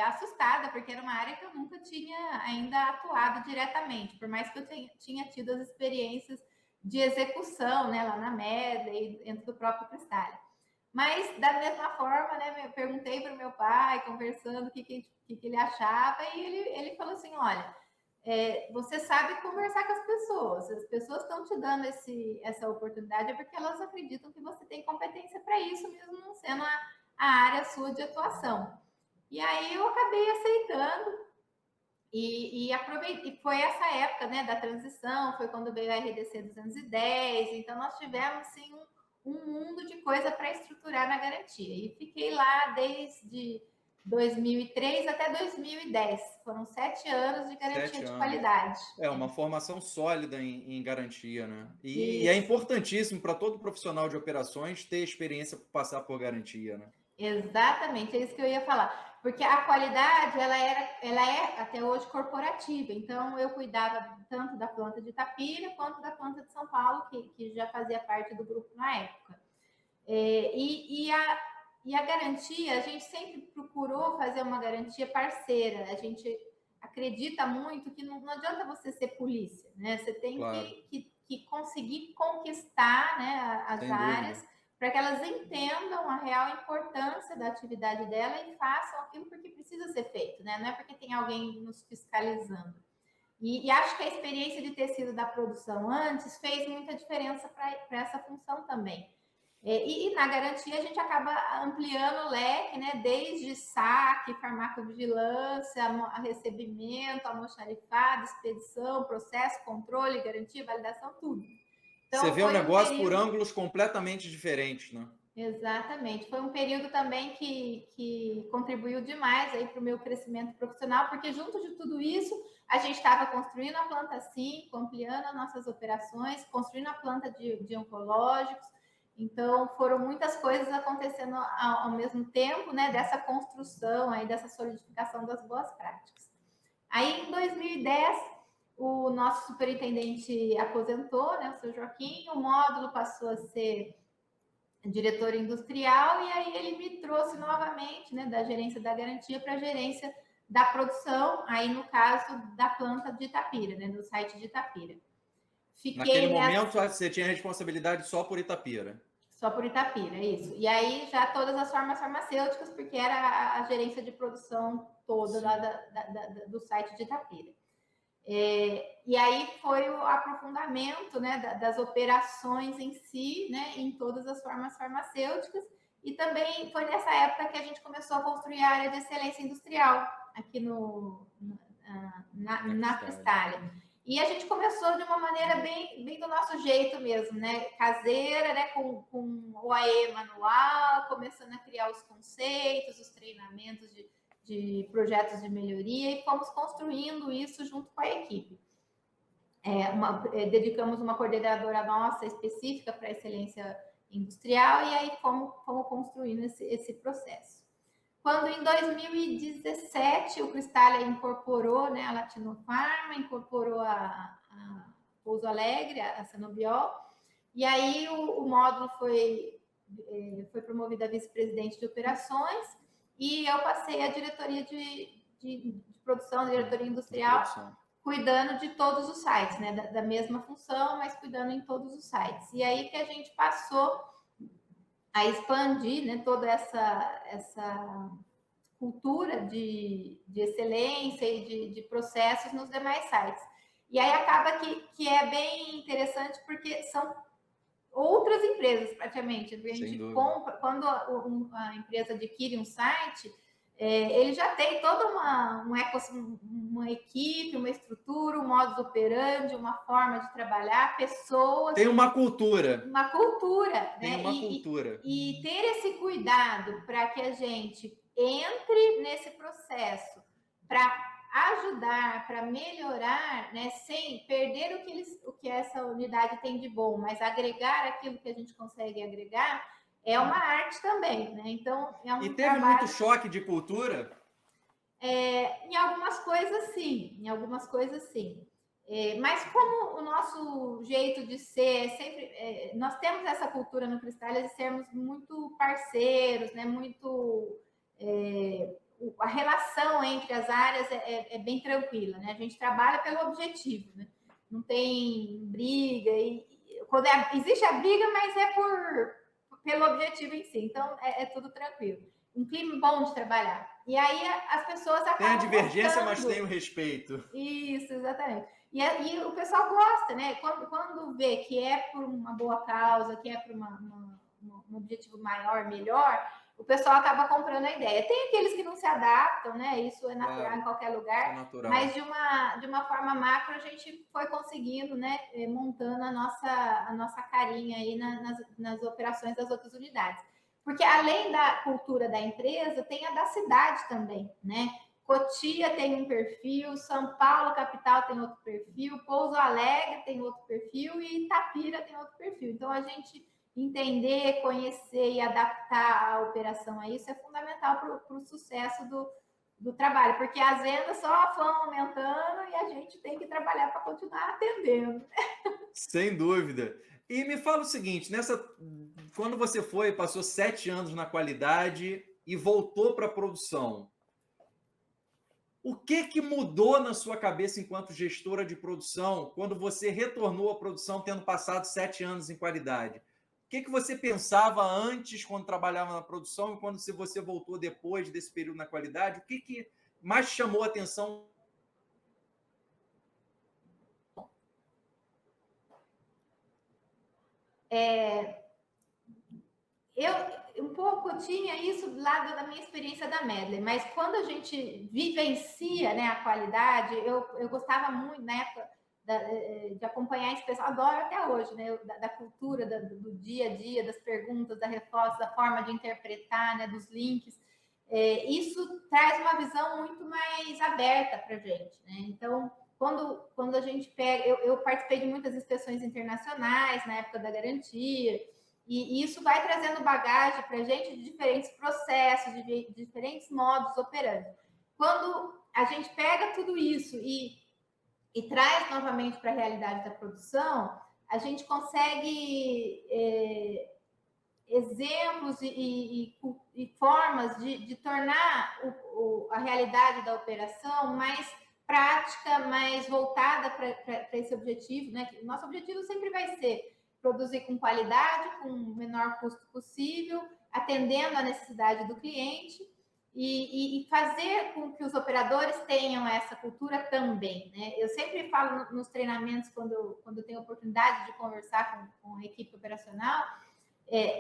assustada, porque era uma área que eu nunca tinha ainda atuado diretamente, por mais que eu tinha tido as experiências de execução, né, lá na Medley, dentro do próprio Cristália. Mas, da mesma forma, né, eu perguntei para o meu pai, conversando, o que ele achava, e ele falou assim, olha, você sabe conversar com as pessoas estão te dando essa oportunidade porque elas acreditam que você tem competência para isso, mesmo não sendo a área sua de atuação. E aí eu acabei aceitando, E foi essa época, né, da transição, foi quando veio a RDC 210, então nós tivemos, sim, um mundo de coisa para estruturar na garantia. E fiquei lá desde 2003 até 2010. Foram 7 anos de garantia 7 de anos. qualidade. É uma formação sólida em garantia, né? E é Isso. importantíssimo para todo profissional de operações ter experiência por passar por garantia, né? Exatamente, é isso que eu ia falar. Porque a qualidade, ela é até hoje corporativa. Então, eu cuidava tanto da planta de Itapira quanto da planta de São Paulo, que já fazia parte do grupo na época. E a garantia, a gente sempre procurou fazer uma garantia parceira. A gente acredita muito que não adianta você ser polícia, né? Você tem Claro, que conseguir conquistar, né, as sem dúvida. áreas para que elas entendam a real importância da atividade dela e façam aquilo porque precisa ser feito, né? Não é porque tem alguém nos fiscalizando. E acho que a experiência de ter sido da produção antes fez muita diferença para essa função também. E na garantia a gente acaba ampliando o leque, né? Desde saque, farmacovigilância, a recebimento, almoxarifado, expedição, processo, controle, garantia, validação, tudo. Você Então vê o foi um negócio por período. ângulos completamente diferentes, né? Exatamente. Foi um período também que contribuiu demais aí para o meu crescimento profissional, porque junto de tudo isso, a gente estava construindo a planta 5, ampliando as nossas operações, construindo a planta de oncológicos. Então, foram muitas coisas acontecendo ao mesmo tempo, né? Dessa construção aí, dessa solidificação das boas práticas. Aí, em 2010, o nosso superintendente aposentou, né? O seu Joaquim, o módulo passou a ser diretor industrial, e aí ele me trouxe novamente, né, da gerência da garantia para a gerência da produção, aí no caso da planta de Itapira, né, do site de Itapira. Naquele Fiquei momento, nessa, você tinha responsabilidade só por Itapira. só por Itapira, isso. E aí já todas as formas farmacêuticas, porque era a gerência de produção toda lá do site de Itapira. E aí foi o aprofundamento, né, das operações em si, né, em todas as formas farmacêuticas, e também foi nessa época que a gente começou a construir a área de excelência industrial aqui na Cristália. E a gente começou de uma maneira bem do nosso jeito mesmo, né, caseira, né, com o AE manual, começando a criar os conceitos, os treinamentos de projetos de melhoria, e fomos construindo isso junto com a equipe. Dedicamos uma coordenadora nossa específica para a excelência industrial, e aí fomos construindo esse processo. Quando em 2017 o Cristália incorporou, né, a Latinofarma, incorporou a Pouso Alegre, a Sanobiol, e aí o módulo foi promovido a vice-presidente de operações, e eu passei a diretoria de produção, diretoria industrial, cuidando de todos os sites, né? Da mesma função, mas cuidando em todos os sites. E aí que a gente passou a expandir, né, toda essa cultura de excelência e de processos nos demais sites. E aí acaba que é bem interessante, porque são outras empresas, praticamente. A gente compra, quando a empresa adquire um site, ele já tem toda uma equipe, uma estrutura, um modus operandi, uma forma de trabalhar, pessoas. Tem uma cultura. Uma cultura, tem né? Uma cultura. E ter esse cuidado para que a gente entre nesse processo, para ajudar, para melhorar, né, sem perder o que essa unidade tem de bom, mas agregar aquilo que a gente consegue agregar, é uma arte também, né? Então, é um E teve trabalho... muito choque de cultura? Em algumas coisas, sim. Em algumas coisas, sim. Mas como o nosso jeito de ser sempre... nós temos essa cultura no Cristália de sermos muito parceiros, né? Muito... a relação entre as áreas é bem tranquila, né? A gente trabalha pelo objetivo, né? Não tem briga, quando existe a briga, mas pelo objetivo em si, então é tudo tranquilo. Um clima bom de trabalhar. E aí as pessoas acabam tem a divergência, gostando. Mas tem o respeito. Isso, exatamente. E o pessoal gosta, né? Quando vê que é por uma boa causa, que é por um objetivo maior, melhor, o pessoal acaba comprando a ideia. Tem aqueles que não se adaptam, né? Isso é natural, claro, em qualquer lugar. É natural. Mas de uma forma macro, a gente foi conseguindo, né? Montando a nossa carinha aí nas operações das outras unidades. Porque além da cultura da empresa, tem a da cidade também, né? Cotia tem um perfil, São Paulo, capital, tem outro perfil, Pouso Alegre tem outro perfil e Itapira tem outro perfil. Então, a gente entender, conhecer e adaptar a operação a isso é fundamental para o sucesso do trabalho, porque as vendas só vão aumentando e a gente tem que trabalhar para continuar atendendo. Sem dúvida. E me fala o seguinte, quando você passou 7 anos na qualidade e voltou para a produção, o que mudou na sua cabeça enquanto gestora de produção quando você retornou à produção tendo passado 7 anos em qualidade? O que você pensava antes quando trabalhava na produção e quando você voltou depois desse período na qualidade? O que mais chamou a atenção? Eu um pouco tinha isso do lado da minha experiência da Medley, mas quando a gente vivencia, né, a qualidade, eu gostava muito na época de acompanhar esse pessoal, adoro até hoje, né, da cultura, do dia a dia, das perguntas, da resposta, da forma de interpretar, né, dos links. Isso traz uma visão muito mais aberta para a gente, né? Então, quando a gente pega, eu participei de muitas inspeções internacionais na época da garantia. E isso vai trazendo bagagem para a gente de diferentes processos, de diferentes modos operando. Quando a gente pega tudo isso e traz novamente para a realidade da produção, a gente consegue exemplos e formas de tornar a realidade da operação mais prática, mais voltada para esse objetivo, né? Nosso objetivo sempre vai ser produzir com qualidade, com o menor custo possível, atendendo a necessidade do cliente e fazer com que os operadores tenham essa cultura também, né? Eu sempre falo nos treinamentos, quando tenho oportunidade de conversar com a equipe operacional,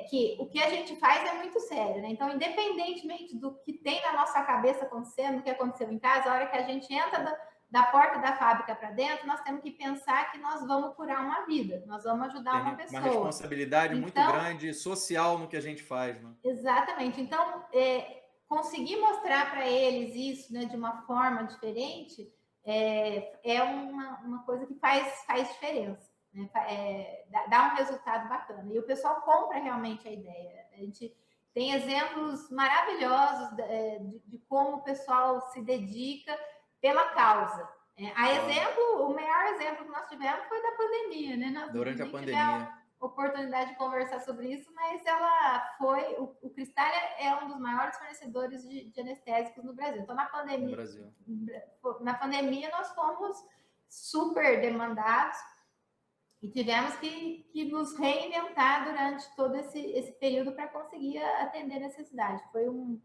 que o que a gente faz é muito sério, né? Então, independentemente do que tem na nossa cabeça acontecendo, do que aconteceu em casa, a hora que a gente entra da porta da fábrica para dentro, nós temos que pensar que nós vamos curar uma vida, nós vamos ajudar uma pessoa. Uma responsabilidade muito grande social no que a gente faz, né? Exatamente. Então, conseguir mostrar para eles isso, né, de uma forma diferente é uma coisa que faz diferença, né? Dá um resultado bacana. E o pessoal compra realmente a ideia. A gente tem exemplos maravilhosos de como o pessoal se dedica pela causa. O maior exemplo que nós tivemos foi da pandemia, né? Durante a pandemia. Oportunidade de conversar sobre isso, mas ela foi... O Cristal é um dos maiores fornecedores de anestésicos no Brasil. Então, na pandemia, nós fomos super demandados e tivemos que nos reinventar durante todo esse período para conseguir atender a necessidade. Foi um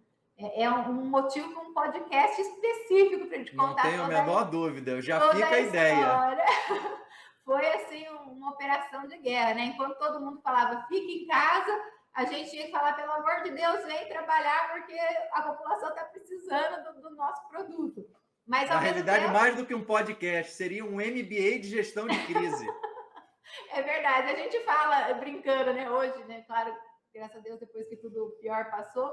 motivo para um podcast específico para a gente contar. Não tenho a menor dúvida, já fica a ideia. Foi assim uma operação de guerra, né? Enquanto todo mundo falava fica em casa, a gente tinha que falar, pelo amor de Deus, vem trabalhar porque a população está precisando do nosso produto. Mas na realidade, mais do que um podcast, seria um MBA de gestão de crise. É verdade, a gente fala brincando, né? Hoje, né? Claro, graças a Deus, depois que tudo pior passou.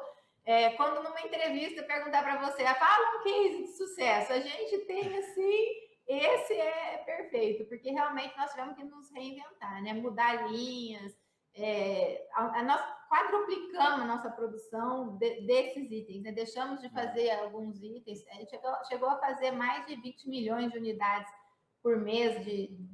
Quando numa entrevista perguntar para você, fala um case de sucesso, a gente tem assim, esse é perfeito, porque realmente nós tivemos que nos reinventar, né? Mudar linhas, nós quadruplicamos a nossa produção desses itens, né? Deixamos de fazer alguns itens, a gente chegou a fazer mais de 20 milhões de unidades por mês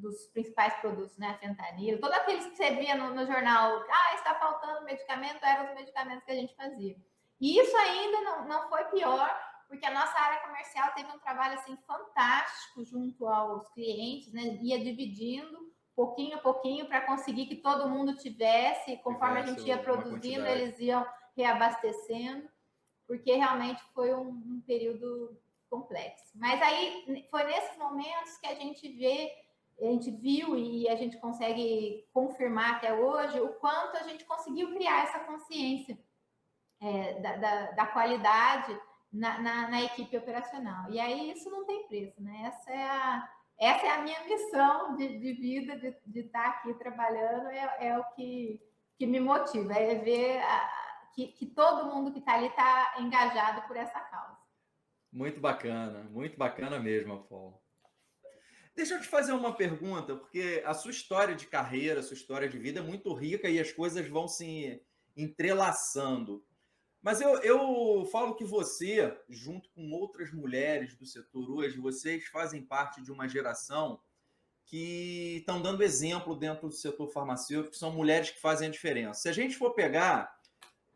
dos principais produtos, né? Fentanilo, todos aqueles que você via no jornal, está faltando medicamento, eram os medicamentos que a gente fazia. E isso ainda não foi pior, porque a nossa área comercial teve um trabalho assim fantástico junto aos clientes, né? Ia dividindo pouquinho a pouquinho para conseguir que todo mundo tivesse, conforme a gente ia produzindo, eles iam reabastecendo, porque realmente foi um período complexo. Mas aí foi nesses momentos que a gente viu e a gente consegue confirmar até hoje o quanto a gente conseguiu criar essa consciência da qualidade na equipe operacional. E aí isso não tem preço, né? Essa é a minha missão de vida, de estar aqui trabalhando, é o que me motiva, é ver que todo mundo que está ali está engajado por essa causa. Muito bacana mesmo, Apolo. Deixa eu te fazer uma pergunta, porque a sua história de carreira, a sua história de vida é muito rica e as coisas vão se entrelaçando. Mas eu falo que você, junto com outras mulheres do setor hoje, vocês fazem parte de uma geração que estão dando exemplo dentro do setor farmacêutico, que são mulheres que fazem a diferença. Se a gente for pegar,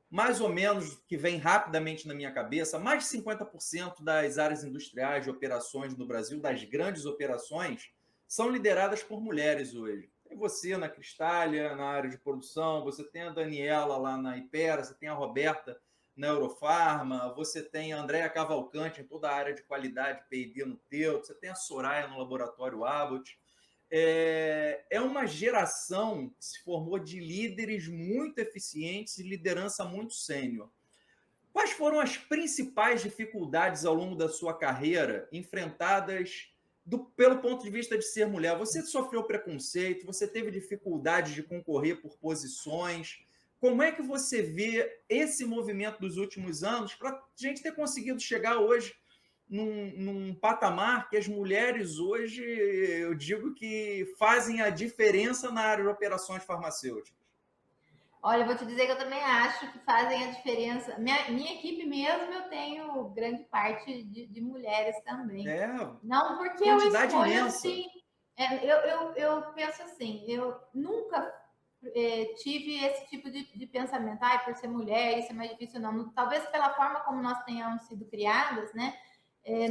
mais ou menos, que vem rapidamente na minha cabeça, mais de 50% das áreas industriais de operações no Brasil, das grandes operações, são lideradas por mulheres hoje. Tem você na Cristália, na área de produção, você tem a Daniela lá na Ipera, você tem a Roberta na Eurofarma, você tem a Andréa Cavalcante em toda a área de qualidade P&D no Teu, você tem a Soraya no laboratório Abbott. É uma geração que se formou de líderes muito eficientes e liderança muito sênior. Quais foram as principais dificuldades ao longo da sua carreira enfrentadas pelo ponto de vista de ser mulher? Você sofreu preconceito, você teve dificuldade de concorrer por posições. Como é que você vê esse movimento dos últimos anos para a gente ter conseguido chegar hoje num patamar que as mulheres hoje, eu digo que fazem a diferença na área de operações farmacêuticas? Olha, eu vou te dizer que eu também acho que fazem a diferença. Minha equipe mesmo, eu tenho grande parte de mulheres também. Não porque eu escolho assim. Eu penso assim, eu nunca tive esse tipo de pensamento. Por ser mulher, isso é mais difícil, não. Talvez pela forma como nós tenhamos sido criadas, né?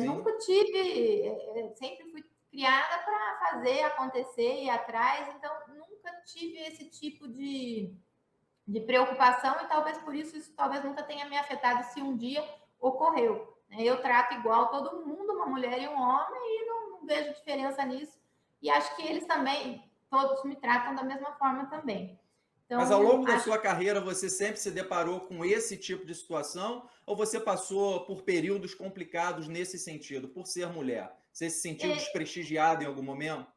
Nunca tive, sempre fui criada para fazer acontecer, ir atrás, então nunca tive esse tipo de preocupação e talvez por isso talvez nunca tenha me afetado se um dia ocorreu. Eu trato igual todo mundo, uma mulher e um homem, e não vejo diferença nisso, e acho que eles também, todos me tratam da mesma forma também. Então, mas ao longo da sua carreira, você sempre se deparou com esse tipo de situação ou você passou por períodos complicados nesse sentido, por ser mulher? Você se sentiu desprestigiada em algum momento?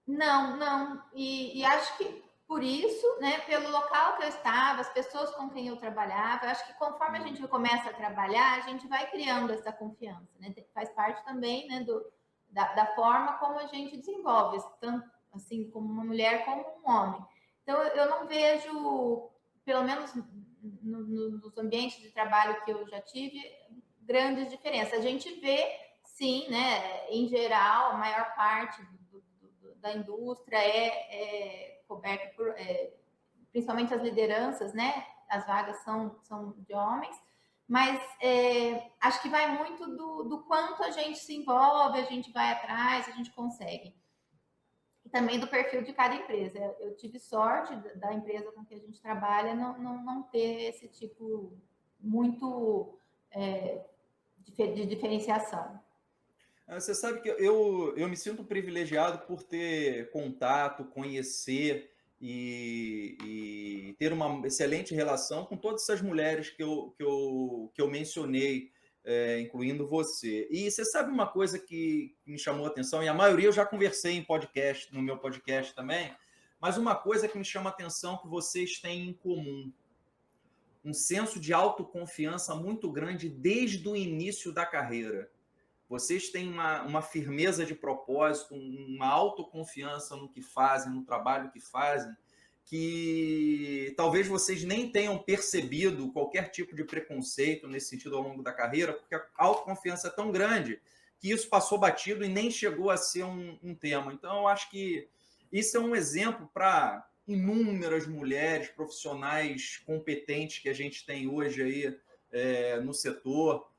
Não. E acho que por isso, né, pelo local que eu estava, as pessoas com quem eu trabalhava, acho que conforme a gente começa a trabalhar, a gente vai criando essa confiança, né? Faz parte também, né, da forma como a gente desenvolve, tanto assim como uma mulher como um homem. Então, eu não vejo, pelo menos nos ambientes de trabalho que eu já tive, grandes diferenças. A gente vê, sim, né, em geral, a maior parte da indústria é coberta por, principalmente as lideranças, né? As vagas são de homens, mas acho que vai muito do quanto a gente se envolve, a gente vai atrás, a gente consegue. E também do perfil de cada empresa. Eu tive sorte da empresa com que a gente trabalha não ter esse tipo muito de diferenciação. Você sabe que eu me sinto privilegiado por ter contato, conhecer e ter uma excelente relação com todas essas mulheres que eu mencionei, incluindo você. E você sabe uma coisa que me chamou a atenção, e a maioria eu já conversei em podcast, no meu podcast também, mas uma coisa que me chama a atenção que vocês têm em comum: um senso de autoconfiança muito grande desde o início da carreira. Vocês têm uma firmeza de propósito, uma autoconfiança no que fazem, no trabalho que fazem, que talvez vocês nem tenham percebido qualquer tipo de preconceito nesse sentido ao longo da carreira, porque a autoconfiança é tão grande que isso passou batido e nem chegou a ser um tema. Então, eu acho que isso é um exemplo para inúmeras mulheres profissionais competentes que a gente tem hoje aí no setor,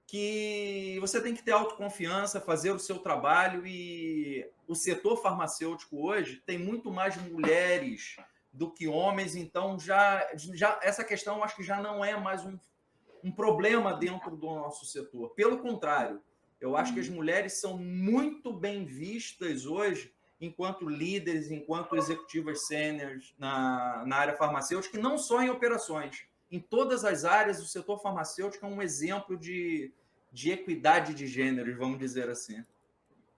que você tem que ter autoconfiança, fazer o seu trabalho, e o setor farmacêutico hoje tem muito mais mulheres do que homens, então já essa questão eu acho que já não é mais um problema dentro do nosso setor. Pelo contrário, eu acho que as mulheres são muito bem vistas hoje enquanto líderes, enquanto executivas sêniores na área farmacêutica, e não só em operações. em todas as áreas, o setor farmacêutico é um exemplo de equidade de gêneros, vamos dizer assim.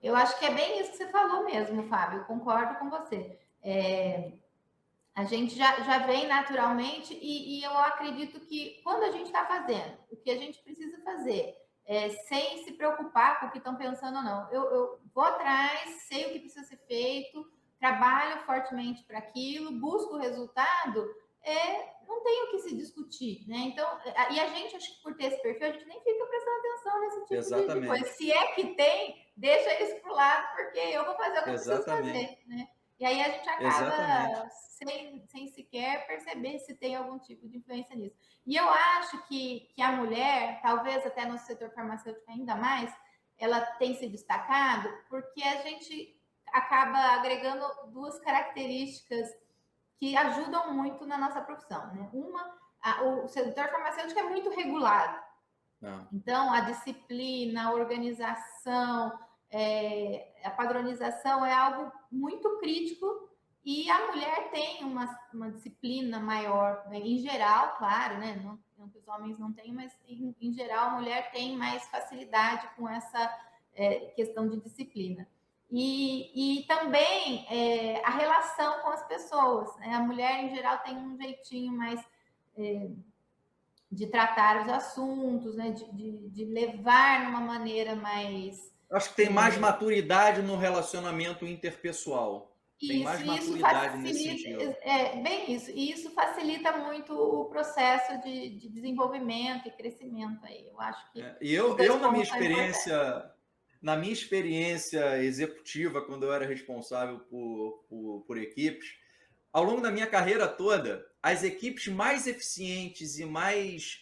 Eu acho que é bem isso que você falou mesmo, Fábio. Eu concordo com você. A gente já vem naturalmente e eu acredito que quando a gente está fazendo o que a gente precisa fazer, sem se preocupar com o que estão pensando ou não, eu vou atrás, sei o que precisa ser feito, trabalho fortemente para aquilo, busco o resultado, não tem o que se discutir, né? Então, e a gente, acho que por ter esse perfil, a gente nem fica prestando atenção nesse tipo de coisa. Se é que tem, deixa isso para o lado, porque eu vou fazer o que eu preciso fazer, né? E aí a gente acaba sem sequer perceber se tem algum tipo de influência nisso. E eu acho que a mulher, talvez até no setor farmacêutico ainda mais, ela tem se destacado porque a gente acaba agregando duas características que ajudam muito na nossa profissão, né? O setor farmacêutico é muito regulado. Então, a disciplina, a organização, a padronização é algo muito crítico e a mulher tem uma disciplina maior, né? Em geral, claro, né? Não que os homens não tenham, mas em geral a mulher tem mais facilidade com essa questão de disciplina. E também a relação com as pessoas, né? A mulher, em geral, tem um jeitinho mais de tratar os assuntos, né? De levar numa maneira mais... Acho que tem mais maturidade no relacionamento interpessoal. Tem mais maturidade nesse sentido. Bem isso. E isso facilita muito o processo de desenvolvimento e crescimento aí. Eu acho que... E eu na minha experiência executiva, quando eu era responsável por equipes, ao longo da minha carreira toda, as equipes mais eficientes e mais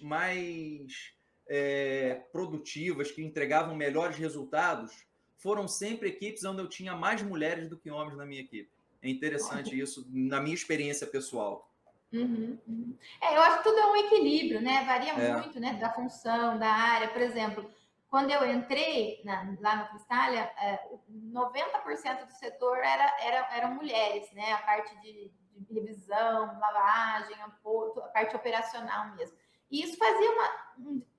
produtivas, que entregavam melhores resultados, foram sempre equipes onde eu tinha mais mulheres do que homens na minha equipe. É interessante isso, na minha experiência pessoal. Uhum. Eu acho que tudo é um equilíbrio, né? Varia muito, né? Da função, da área. Por exemplo, quando eu entrei lá no Cristália, 90% do setor eram mulheres, né? A parte de revisão, lavagem, a parte operacional mesmo. E isso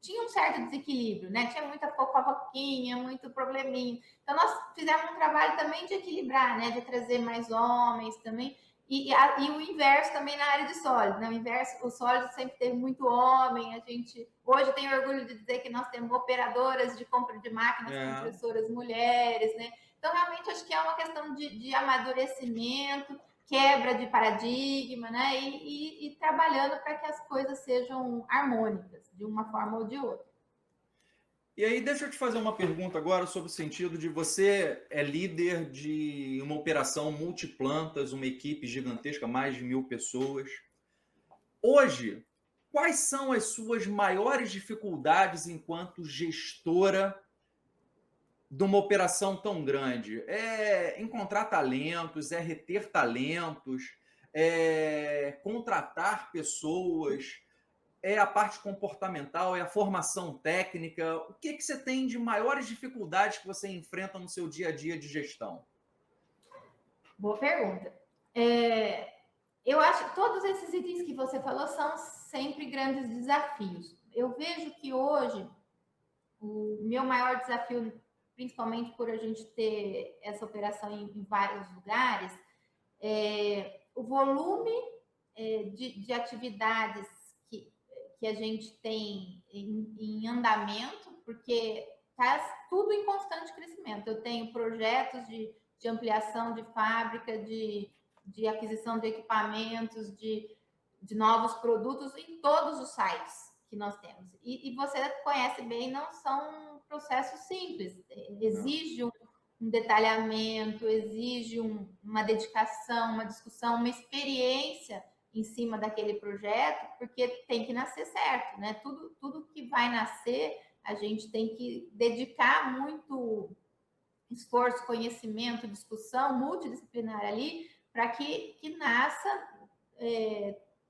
tinha um certo desequilíbrio, né? Tinha muita fofoquinha, muito probleminha. Então, nós fizemos um trabalho também de equilibrar, né? De trazer mais homens também. E o inverso também na área de sólido, né? O sólido sempre teve muito homem. A gente hoje tem orgulho de dizer que nós temos operadoras de compra de máquinas compressoras mulheres, né? Então, realmente, acho que é uma questão de amadurecimento, quebra de paradigma, né? E trabalhando para que as coisas sejam harmônicas, de uma forma ou de outra. E aí, deixa eu te fazer uma pergunta agora sobre o sentido de você é líder de uma operação multiplantas, uma equipe gigantesca, mais de 1.000 pessoas. Hoje, quais são as suas maiores dificuldades enquanto gestora de uma operação tão grande? É encontrar talentos, é reter talentos, é contratar pessoas, é a parte comportamental, é a formação técnica? O que você tem de maiores dificuldades que você enfrenta no seu dia a dia de gestão? Boa pergunta. Eu acho que todos esses itens que você falou são sempre grandes desafios. Eu vejo que hoje o meu maior desafio, principalmente por a gente ter essa operação em vários lugares, é o volume de atividades que a gente tem em andamento, porque está tudo em constante crescimento. Eu tenho projetos de ampliação de fábrica, de aquisição de equipamentos, de novos produtos em todos os sites que nós temos. E você conhece bem, não são processos simples. Exige um detalhamento, exige uma dedicação, uma discussão, uma experiência em cima daquele projeto, porque tem que nascer certo, né? Tudo que vai nascer, a gente tem que dedicar muito esforço, conhecimento, discussão multidisciplinar ali, para que nasça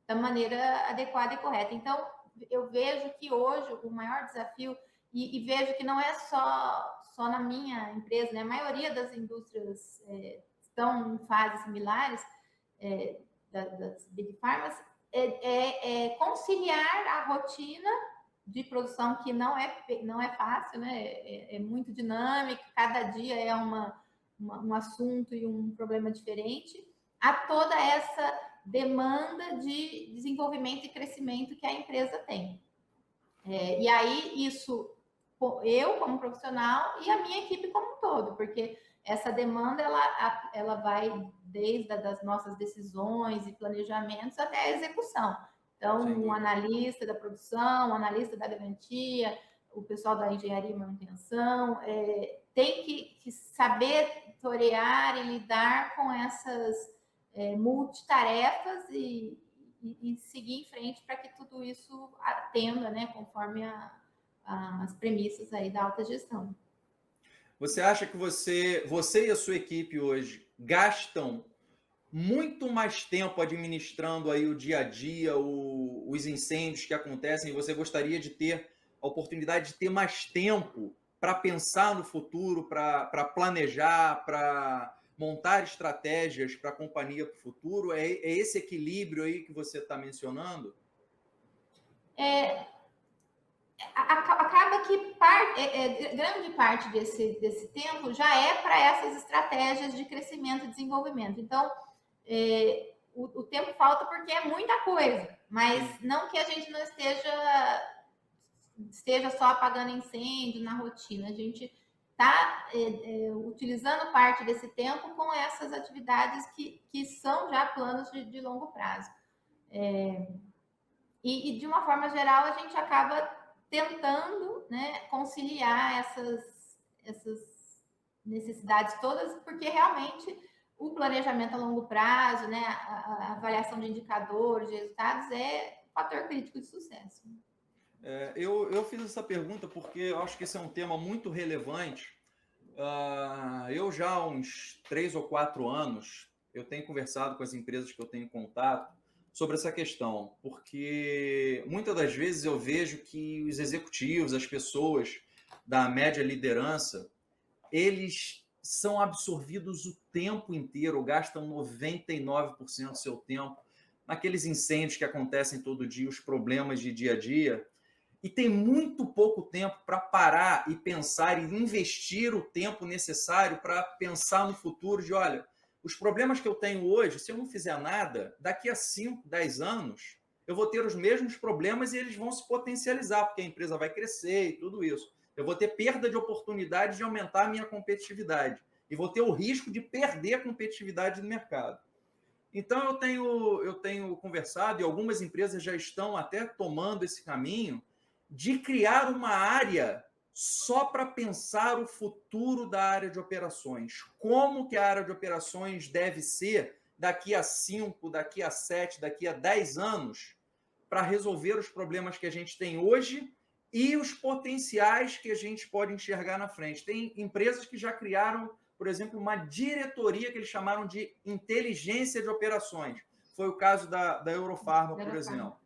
da maneira adequada e correta. Então, eu vejo que hoje o maior desafio, e vejo que não é só na minha empresa, né? A maioria das indústrias estão em fases similares, das Big Pharmas, conciliar a rotina de produção, que não é fácil, né? É muito dinâmico, cada dia é um assunto e um problema diferente, a toda essa demanda de desenvolvimento e crescimento que a empresa tem. E aí, isso, eu como profissional e a minha equipe como um todo, porque essa demanda, ela vai desde as nossas decisões e planejamentos até a execução. Então, um analista da produção, um analista da garantia, o pessoal da engenharia e manutenção, tem que saber torear e lidar com essas multitarefas e seguir em frente para que tudo isso atenda, né, conforme as premissas aí da alta gestão. Você acha que você e a sua equipe hoje gastam muito mais tempo administrando aí o dia a dia, os incêndios que acontecem, e você gostaria de ter a oportunidade de ter mais tempo para pensar no futuro, para planejar, para montar estratégias para a companhia para o futuro? É esse equilíbrio aí que você está mencionando? Acaba que grande parte desse tempo já é para essas estratégias de crescimento e desenvolvimento. Então, o tempo falta porque é muita coisa, mas não que a gente não esteja só apagando incêndio na rotina. A gente está utilizando parte desse tempo com essas atividades que são já planos de longo prazo. E, de uma forma geral, a gente acaba tentando, né, conciliar essas necessidades todas, porque realmente o planejamento a longo prazo, né, a avaliação de indicadores, de resultados, é um fator crítico de sucesso. Eu fiz essa pergunta porque eu acho que esse é um tema muito relevante. Eu já há uns 3 ou 4 anos, eu tenho conversado com as empresas que eu tenho contato sobre essa questão, porque muitas das vezes eu vejo que os executivos, as pessoas da média liderança, eles são absorvidos o tempo inteiro, gastam 99% do seu tempo naqueles incêndios que acontecem todo dia, os problemas de dia a dia, e tem muito pouco tempo para parar e pensar e investir o tempo necessário para pensar no futuro de, olha, os problemas que eu tenho hoje, se eu não fizer nada, daqui a 5, 10 anos, eu vou ter os mesmos problemas e eles vão se potencializar, porque a empresa vai crescer e tudo isso. Eu vou ter perda de oportunidade de aumentar a minha competitividade. E vou ter o risco de perder a competitividade do mercado. Então, eu tenho conversado, e algumas empresas já estão até tomando esse caminho, de criar uma área só para pensar o futuro da área de operações. Como que a área de operações deve ser daqui a 5, daqui a 7, daqui a 10 anos, para resolver os problemas que a gente tem hoje e os potenciais que a gente pode enxergar na frente. Tem empresas que já criaram, por exemplo, uma diretoria que eles chamaram de inteligência de operações. Foi o caso da Eurofarma, por exemplo.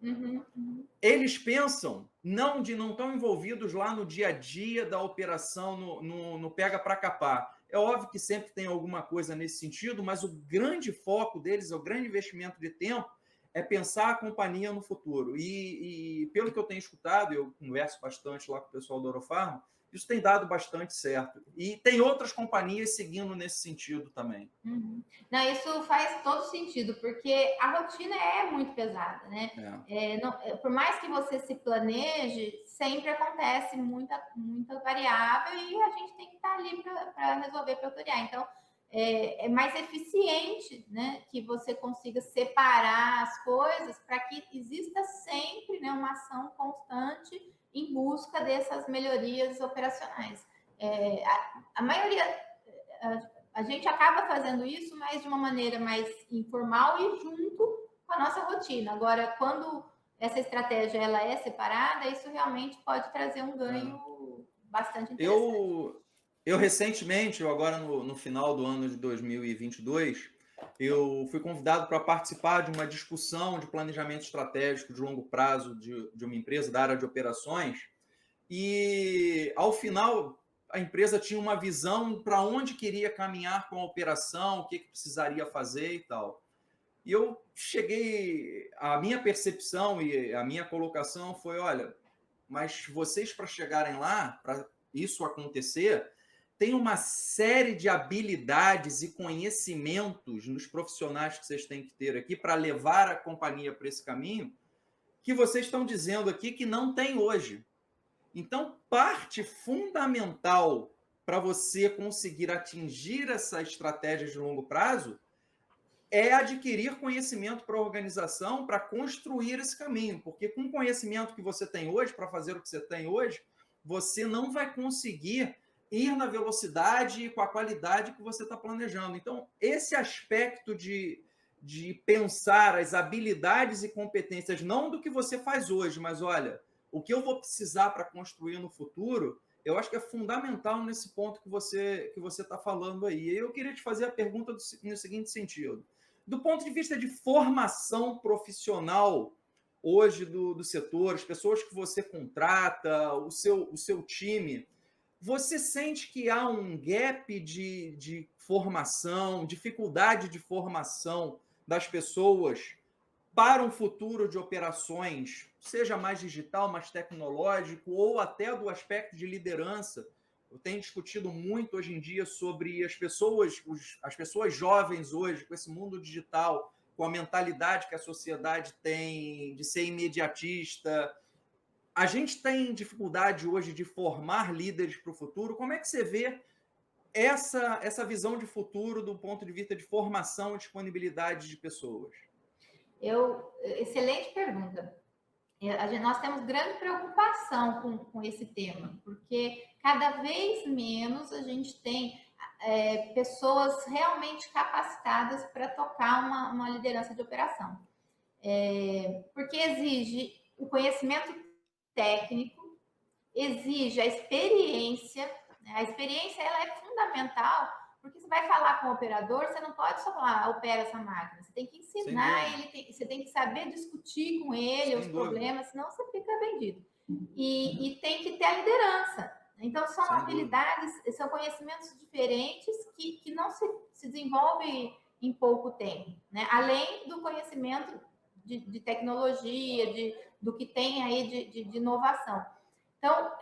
Eles pensam, não estão envolvidos lá no dia a dia da operação, no pega para capar. É óbvio que sempre tem alguma coisa nesse sentido, mas o grande foco deles, o grande investimento de tempo, é pensar a companhia no futuro. E pelo que eu tenho escutado, eu converso bastante lá com o pessoal da Eurofarma, isso tem dado bastante certo. E tem outras companhias seguindo nesse sentido também. Não, isso faz todo sentido, porque a rotina é muito pesada, né? Por mais que você se planeje, sempre acontece muita variável e a gente tem que estar ali para resolver, para autoriar. Então, é mais eficiente, né, que você consiga separar as coisas para que exista sempre, né, uma ação constante em busca dessas melhorias operacionais. A maioria, a gente acaba fazendo isso, mas de uma maneira mais informal e junto com a nossa rotina. Agora, quando essa estratégia ela é separada, isso realmente pode trazer um ganho bastante interessante. Eu recentemente, agora no final do ano de 2022, eu fui convidado para participar de uma discussão de planejamento estratégico de longo prazo de uma empresa da área de operações. E, ao final, a empresa tinha uma visão para onde queria caminhar com a operação, o que precisaria fazer e tal. E eu cheguei, a minha percepção e a minha colocação foi, olha, mas vocês para chegarem lá, para isso acontecer, tem uma série de habilidades e conhecimentos nos profissionais que vocês têm que ter aqui para levar a companhia para esse caminho, que vocês estão dizendo aqui que não tem hoje. Então, parte fundamental para você conseguir atingir essa estratégia de longo prazo é adquirir conhecimento para a organização, para construir esse caminho, porque com o conhecimento que você tem hoje, para fazer o que você tem hoje, você não vai conseguir ir na velocidade e com a qualidade que você está planejando. Então, esse aspecto de pensar as habilidades e competências, não do que você faz hoje, mas olha, o que eu vou precisar para construir no futuro, eu acho que é fundamental nesse ponto que você está falando aí. E eu queria te fazer a pergunta no seguinte sentido. Do ponto de vista de formação profissional hoje do setor, as pessoas que você contrata, o seu time, você sente que há um gap de formação, dificuldade de formação das pessoas para um futuro de operações, seja mais digital, mais tecnológico, ou até do aspecto de liderança? Eu tenho discutido muito hoje em dia sobre as pessoas jovens hoje, com esse mundo digital, com a mentalidade que a sociedade tem de ser imediatista. A gente tem dificuldade hoje de formar líderes para o futuro. Como é que você vê essa visão de futuro do ponto de vista de formação e disponibilidade de pessoas? Excelente pergunta. Nós temos grande preocupação com esse tema, porque cada vez menos a gente tem pessoas realmente capacitadas para tocar uma liderança de operação. Porque exige o conhecimento técnico, exige a experiência, né? A experiência ela é fundamental, porque você vai falar com o operador, você não pode só falar, opera essa máquina, você tem que ensinar ele, você tem que saber discutir com ele os problemas, senão você fica vendido. E tem que ter a liderança. Então, são habilidades, são conhecimentos diferentes que não se desenvolvem em pouco tempo, né? Além do conhecimento de tecnologia, do que tem aí de inovação. Então,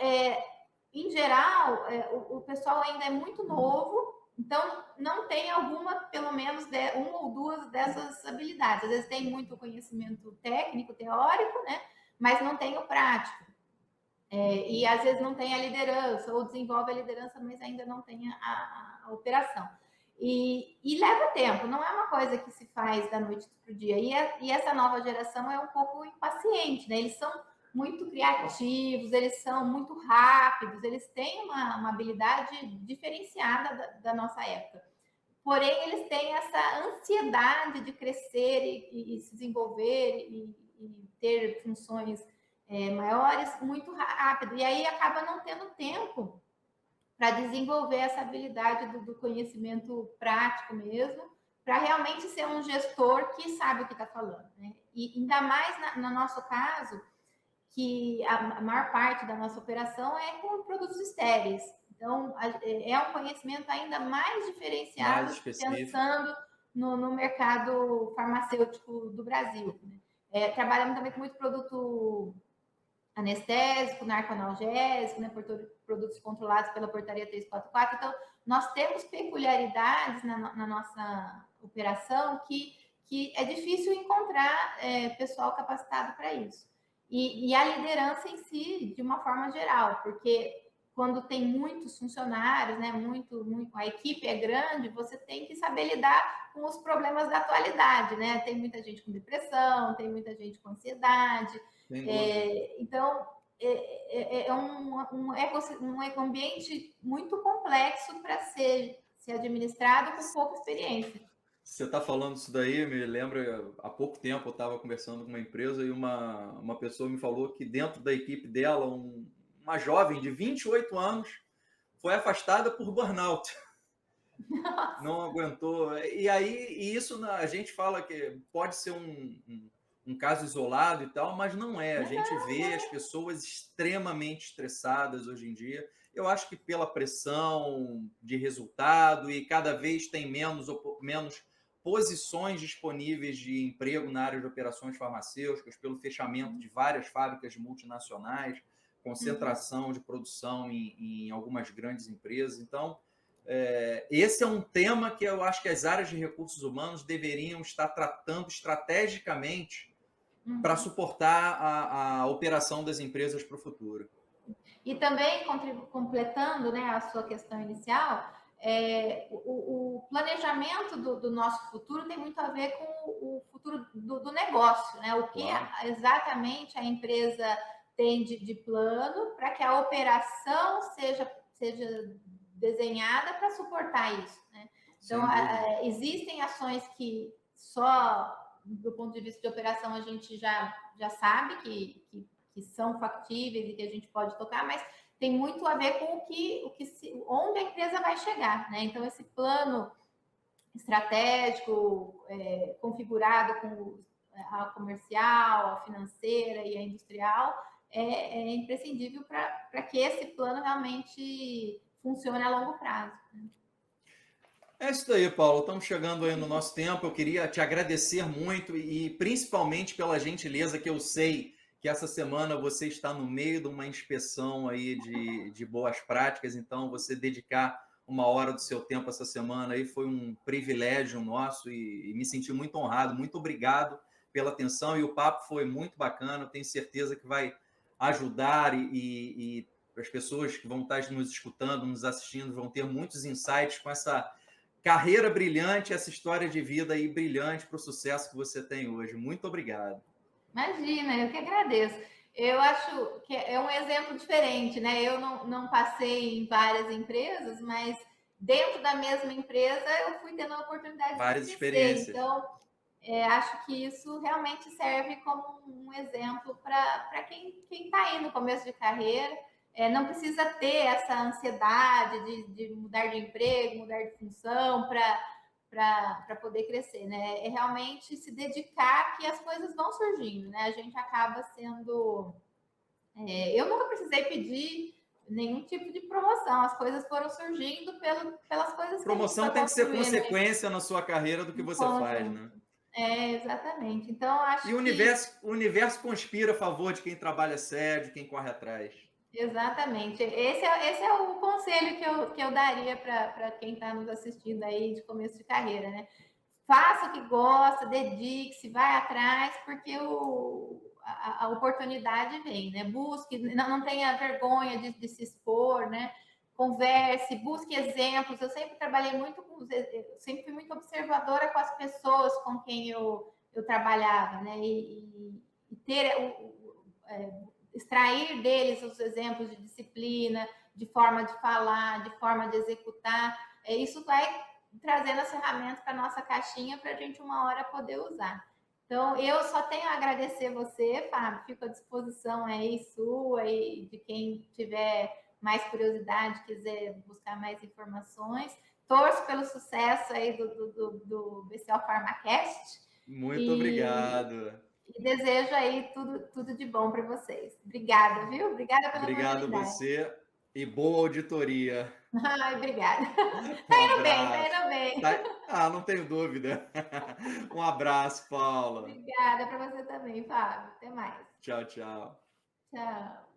em geral, o pessoal ainda é muito novo, então não tem alguma, pelo menos uma ou duas dessas habilidades. Às vezes tem muito conhecimento técnico, teórico, né? Mas não tem o prático. E às vezes não tem a liderança, ou desenvolve a liderança, mas ainda não tem a operação. E leva tempo, não é uma coisa que se faz da noite para o dia. E essa nova geração é um pouco impaciente, né? Eles são muito criativos, eles são muito rápidos, eles têm uma habilidade diferenciada da nossa época. Porém, eles têm essa ansiedade de crescer e se desenvolver e ter funções maiores muito rápido. E aí acaba não tendo tempo para desenvolver essa habilidade do conhecimento prático mesmo, para realmente ser um gestor que sabe o que está falando, né? E ainda mais no nosso caso, que a maior parte da nossa operação é com produtos estéreis. Então, é um conhecimento ainda mais diferenciado, pensando no mercado farmacêutico do Brasil, né? Trabalhamos também com muito produto anestésico, narcoanalgésico, né, produtos controlados pela portaria 344. Então, nós temos peculiaridades na nossa operação que é difícil encontrar pessoal capacitado para isso. E a liderança em si, de uma forma geral, porque quando tem muitos funcionários, né, a equipe é grande, você tem que saber lidar com os problemas da atualidade, né? Tem muita gente com depressão, tem muita gente com ansiedade. Então, é um ambiente muito complexo para ser administrado com pouca experiência. Você está falando isso daí, me lembra, há pouco tempo eu estava conversando com uma empresa e uma pessoa me falou que dentro da equipe dela, uma jovem de 28 anos foi afastada por burnout. Nossa. Não aguentou. E isso a gente fala que pode ser um caso isolado e tal, mas não é. A gente vê as pessoas extremamente estressadas hoje em dia. Eu acho que pela pressão de resultado e cada vez tem menos posições disponíveis de emprego na área de operações farmacêuticas, pelo fechamento de várias fábricas multinacionais, concentração de produção em algumas grandes empresas. Então, esse é um tema que eu acho que as áreas de recursos humanos deveriam estar tratando estrategicamente para suportar a operação das empresas para o futuro. E também, completando, né, a sua questão inicial, o planejamento do nosso futuro tem muito a ver com o futuro do negócio, né? O que exatamente a empresa tem de plano para que a operação seja desenhada para suportar isso, né? Então, existem ações que só do ponto de vista de operação a gente já sabe que são factíveis e que a gente pode tocar, mas tem muito a ver com onde a empresa vai chegar, né? Então, esse plano estratégico, configurado com a comercial, a financeira e a industrial, é imprescindível para que esse plano realmente funcione a longo prazo, né? É isso aí, Paulo. Estamos chegando aí no nosso tempo. Eu queria te agradecer muito e principalmente pela gentileza que eu sei que essa semana você está no meio de uma inspeção aí de boas práticas. Então, você dedicar uma hora do seu tempo essa semana aí foi um privilégio nosso e me senti muito honrado. Muito obrigado pela atenção e o papo foi muito bacana. Eu tenho certeza que vai ajudar e as pessoas que vão estar nos escutando, nos assistindo, vão ter muitos insights com essa carreira brilhante, essa história de vida aí brilhante para o sucesso que você tem hoje. Muito obrigado. Imagina, eu que agradeço. Eu acho que é um exemplo diferente, né? Eu não passei em várias empresas, mas dentro da mesma empresa eu fui tendo a oportunidade várias de crescer. experiências. Então, acho que isso realmente serve como um exemplo para quem está aí no começo de carreira. Não precisa ter essa ansiedade de mudar de emprego, mudar de função para poder crescer, né? É realmente se dedicar que as coisas vão surgindo, né? A gente acaba sendo... eu nunca precisei pedir nenhum tipo de promoção, as coisas foram surgindo pelas coisas que promoção tem que ser consequência, né, na sua carreira do que você faz, né? Exatamente. Então, acho que... o universo conspira a favor de quem trabalha sério, de quem corre atrás. Exatamente. Esse é o conselho que eu daria para quem está nos assistindo aí de começo de carreira, né? Faça o que gosta, dedique-se, vai atrás, porque a oportunidade vem, né? Busque, não tenha vergonha de se expor, né? Converse, busque exemplos. Eu sempre trabalhei muito sempre fui muito observadora com as pessoas com quem eu trabalhava, né? E ter extrair deles os exemplos de disciplina, de forma de falar, de forma de executar. Isso vai trazendo as ferramentas para a nossa caixinha para a gente uma hora poder usar. Então, eu só tenho a agradecer você, Fábio, fico à disposição aí sua e de quem tiver mais curiosidade, quiser buscar mais informações. Torço pelo sucesso aí do BCO PharmaCast. Muito obrigado. E desejo aí tudo de bom para vocês. Obrigada, viu? Obrigada pela oportunidade. Obrigado você e boa auditoria. Ai, obrigada. Tá indo bem, tá indo bem. Não tenho dúvida. Um abraço, Paula. Obrigada para você também, Fábio. Até mais. Tchau, tchau. Tchau.